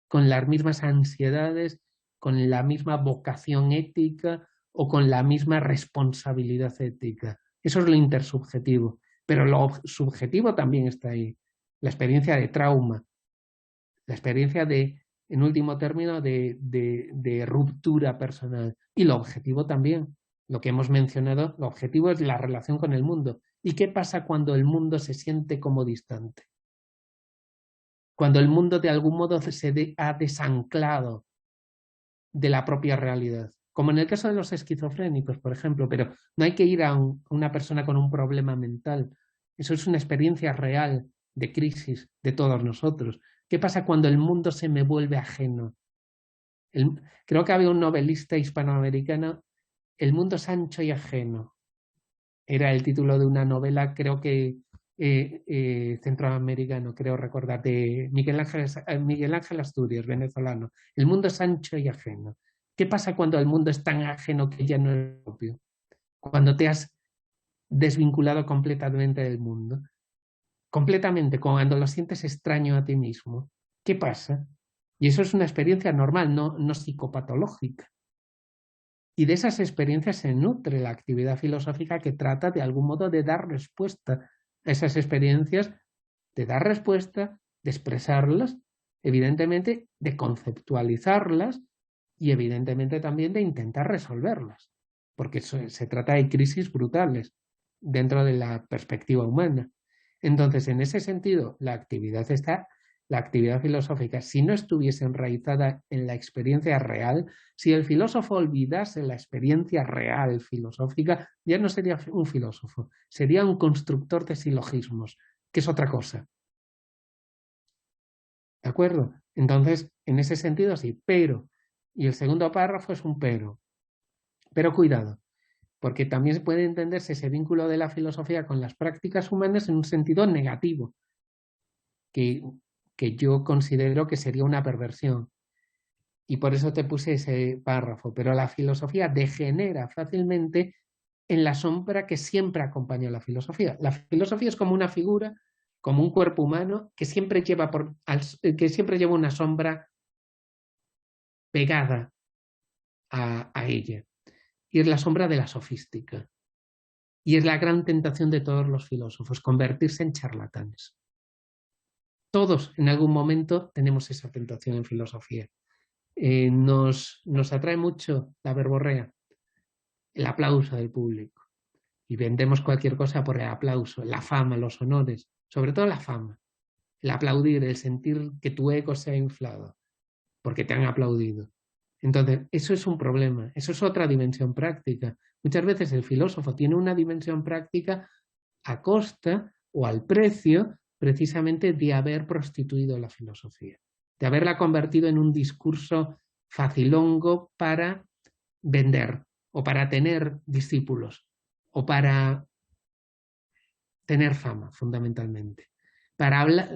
con las mismas ansiedades, con la misma vocación ética o con la misma responsabilidad ética. Eso es lo intersubjetivo. Pero lo subjetivo también está ahí. La experiencia de trauma, la experiencia en último término, de ruptura personal. Y lo objetivo también, lo que hemos mencionado, el objetivo es la relación con el mundo. ¿Y qué pasa cuando el mundo se siente como distante? Cuando el mundo de algún modo ha desanclado de la propia realidad. Como en el caso de los esquizofrénicos, por ejemplo, pero no hay que ir a una persona con un problema mental. Eso es una experiencia real de crisis de todos nosotros. ¿Qué pasa cuando el mundo se me vuelve ajeno? Creo que había un novelista hispanoamericano, El mundo es ancho y ajeno. Era el título de una novela, creo que centroamericano, creo recordar, de Miguel Ángel Asturias, venezolano. El mundo es ancho y ajeno. ¿Qué pasa cuando el mundo es tan ajeno que ya no es propio? Cuando te has desvinculado completamente del mundo. Completamente, cuando lo sientes extraño a ti mismo. ¿Qué pasa? Y eso es una experiencia normal, no psicopatológica. Y de esas experiencias se nutre la actividad filosófica que trata de algún modo de dar respuesta a esas experiencias, de dar respuesta, de expresarlas, evidentemente de conceptualizarlas y evidentemente también de intentar resolverlas, porque se trata de crisis brutales dentro de la perspectiva humana. Entonces, en ese sentido, la actividad filosófica, si no estuviese enraizada en la experiencia real, si el filósofo olvidase la experiencia real filosófica, ya no sería un filósofo, sería un constructor de silogismos, que es otra cosa. ¿De acuerdo? Entonces, en ese sentido sí, pero, y el segundo párrafo es un pero cuidado, porque también puede entenderse ese vínculo de la filosofía con las prácticas humanas en un sentido negativo, que yo considero que sería una perversión. Y por eso te puse ese párrafo. Pero la filosofía degenera fácilmente en la sombra que siempre acompaña a la filosofía. La filosofía es como una figura, como un cuerpo humano que siempre lleva una sombra pegada a ella. Y es la sombra de la sofística. Y es la gran tentación de todos los filósofos, convertirse en charlatanes. Todos en algún momento tenemos esa tentación en filosofía. Nos atrae mucho la verborrea, el aplauso del público. Y vendemos cualquier cosa por el aplauso, la fama, los honores, sobre todo la fama, el aplaudir, el sentir que tu ego se ha inflado, porque te han aplaudido. Entonces, eso es un problema, eso es otra dimensión práctica. Muchas veces el filósofo tiene una dimensión práctica a costa o al precio precisamente de haber prostituido la filosofía, de haberla convertido en un discurso facilongo para vender o para tener discípulos o para tener fama, fundamentalmente.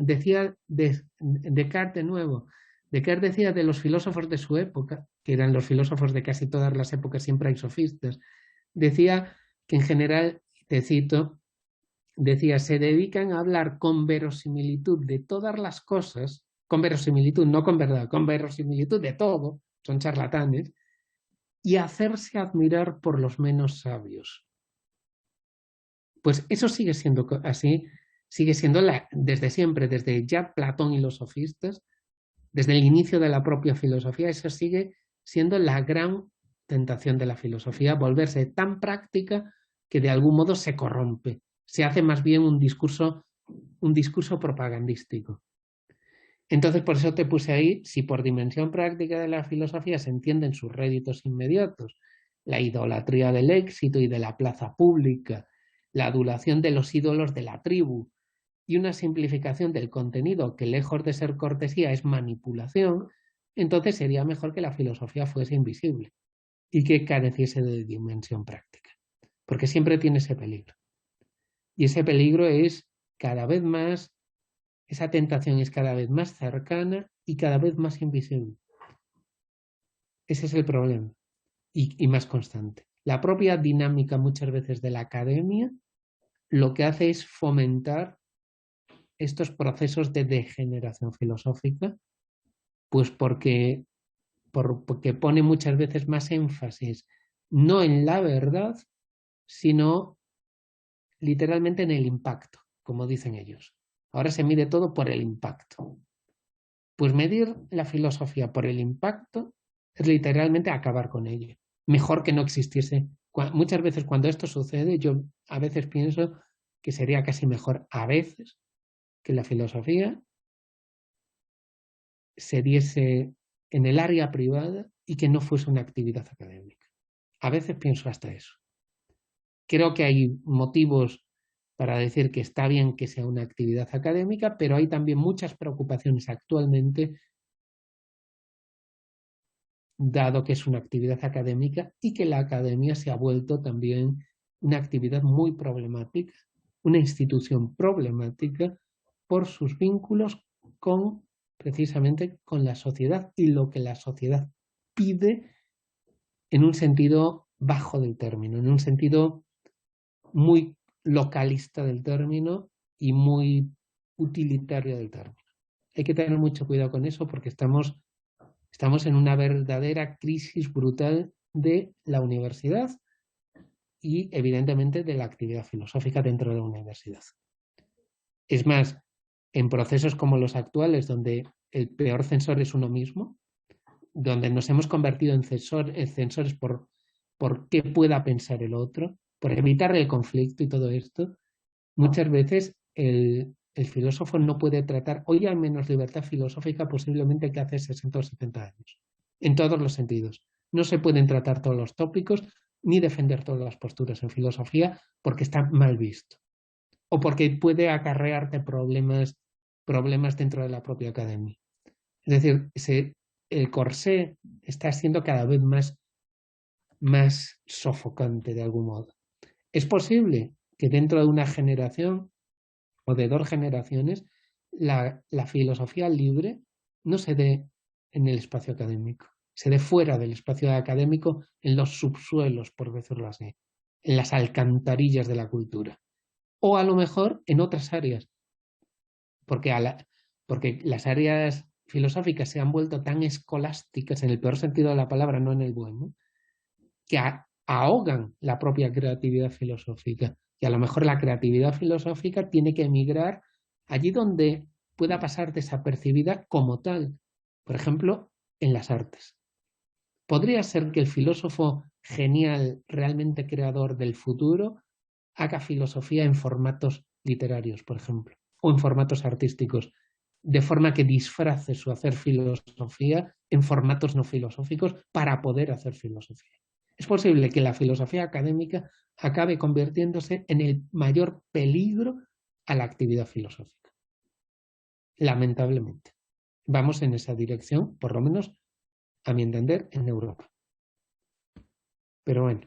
Decía Descartes de nuevo, Descartes decía de los filósofos de su época, que eran los filósofos de casi todas las épocas, siempre hay sofistas, decía que en general, te cito, decía, se dedican a hablar con verosimilitud de todas las cosas, con verosimilitud, no con verdad, con verosimilitud de todo, son charlatanes, y hacerse admirar por los menos sabios. Pues eso sigue siendo así, sigue siendo desde siempre, desde ya Platón y los sofistas, desde el inicio de la propia filosofía, eso sigue siendo la gran tentación de la filosofía, volverse tan práctica que de algún modo se corrompe, se hace más bien un discurso propagandístico. Entonces, por eso te puse ahí, si por dimensión práctica de la filosofía se entienden sus réditos inmediatos, la idolatría del éxito y de la plaza pública, la adulación de los ídolos de la tribu y una simplificación del contenido que lejos de ser cortesía es manipulación, entonces sería mejor que la filosofía fuese invisible y que careciese de dimensión práctica, porque siempre tiene ese peligro. Y ese peligro es cada vez más, esa tentación es cada vez más cercana y cada vez más invisible. Ese es el problema y más constante. La propia dinámica muchas veces de la academia lo que hace es fomentar estos procesos de degeneración filosófica, pues porque pone muchas veces más énfasis no en la verdad, sino literalmente en el impacto, como dicen ellos. Ahora se mide todo por el impacto. Pues medir la filosofía por el impacto es literalmente acabar con ella. Mejor que no existiese Muchas veces cuando esto sucede, yo a veces pienso que sería casi mejor a veces que la filosofía se diese en el área privada y que no fuese una actividad académica. A veces pienso hasta eso. Creo que hay motivos para decir que está bien que sea una actividad académica, pero hay también muchas preocupaciones actualmente, dado que es una actividad académica y que la academia se ha vuelto también una actividad muy problemática, una institución problemática por sus vínculos con, precisamente, con la sociedad y lo que la sociedad pide en un sentido bajo del término, en un sentido muy localista del término y muy utilitario del término. Hay que tener mucho cuidado con eso porque estamos en una verdadera crisis brutal de la universidad y evidentemente de la actividad filosófica dentro de la universidad. Es más, en procesos como los actuales, donde el peor censor es uno mismo, donde nos hemos convertido en censores por qué pueda pensar el otro, por evitar el conflicto y todo esto, muchas veces el filósofo no puede tratar, hoy hay menos libertad filosófica posiblemente que hace 60 o 70 años, en todos los sentidos. No se pueden tratar todos los tópicos ni defender todas las posturas en filosofía porque está mal visto o porque puede acarrearte problemas dentro de la propia academia. Es decir, el corsé está siendo cada vez más sofocante de algún modo. Es posible que dentro de una generación o de 2 generaciones la filosofía libre no se dé en el espacio académico, se dé fuera del espacio académico, en los subsuelos, por decirlo así, en las alcantarillas de la cultura. O a lo mejor en otras áreas, porque, porque las áreas filosóficas se han vuelto tan escolásticas, en el peor sentido de la palabra, no en el bueno, que ahogan la propia creatividad filosófica. Y a lo mejor la creatividad filosófica tiene que emigrar allí donde pueda pasar desapercibida como tal. Por ejemplo, en las artes. Podría ser que el filósofo genial, realmente creador del futuro, haga filosofía en formatos literarios, por ejemplo, o en formatos artísticos, de forma que disfrace su hacer filosofía en formatos no filosóficos para poder hacer filosofía. Es posible que la filosofía académica acabe convirtiéndose en el mayor peligro a la actividad filosófica. Lamentablemente. Vamos en esa dirección, por lo menos a mi entender, en Europa. Pero bueno,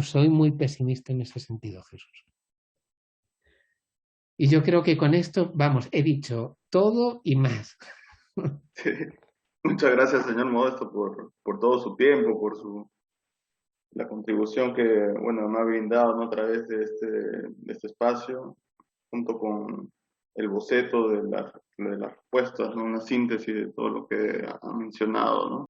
soy muy pesimista en ese sentido, Jesús. Y yo creo que con esto, vamos, he dicho todo y más. Sí. Muchas gracias, señor Modesto, por todo su tiempo, la contribución que, bueno, me ha brindado, ¿no?, a través de este espacio, junto con el boceto de las respuestas, ¿no?, una síntesis de todo lo que ha mencionado, ¿no?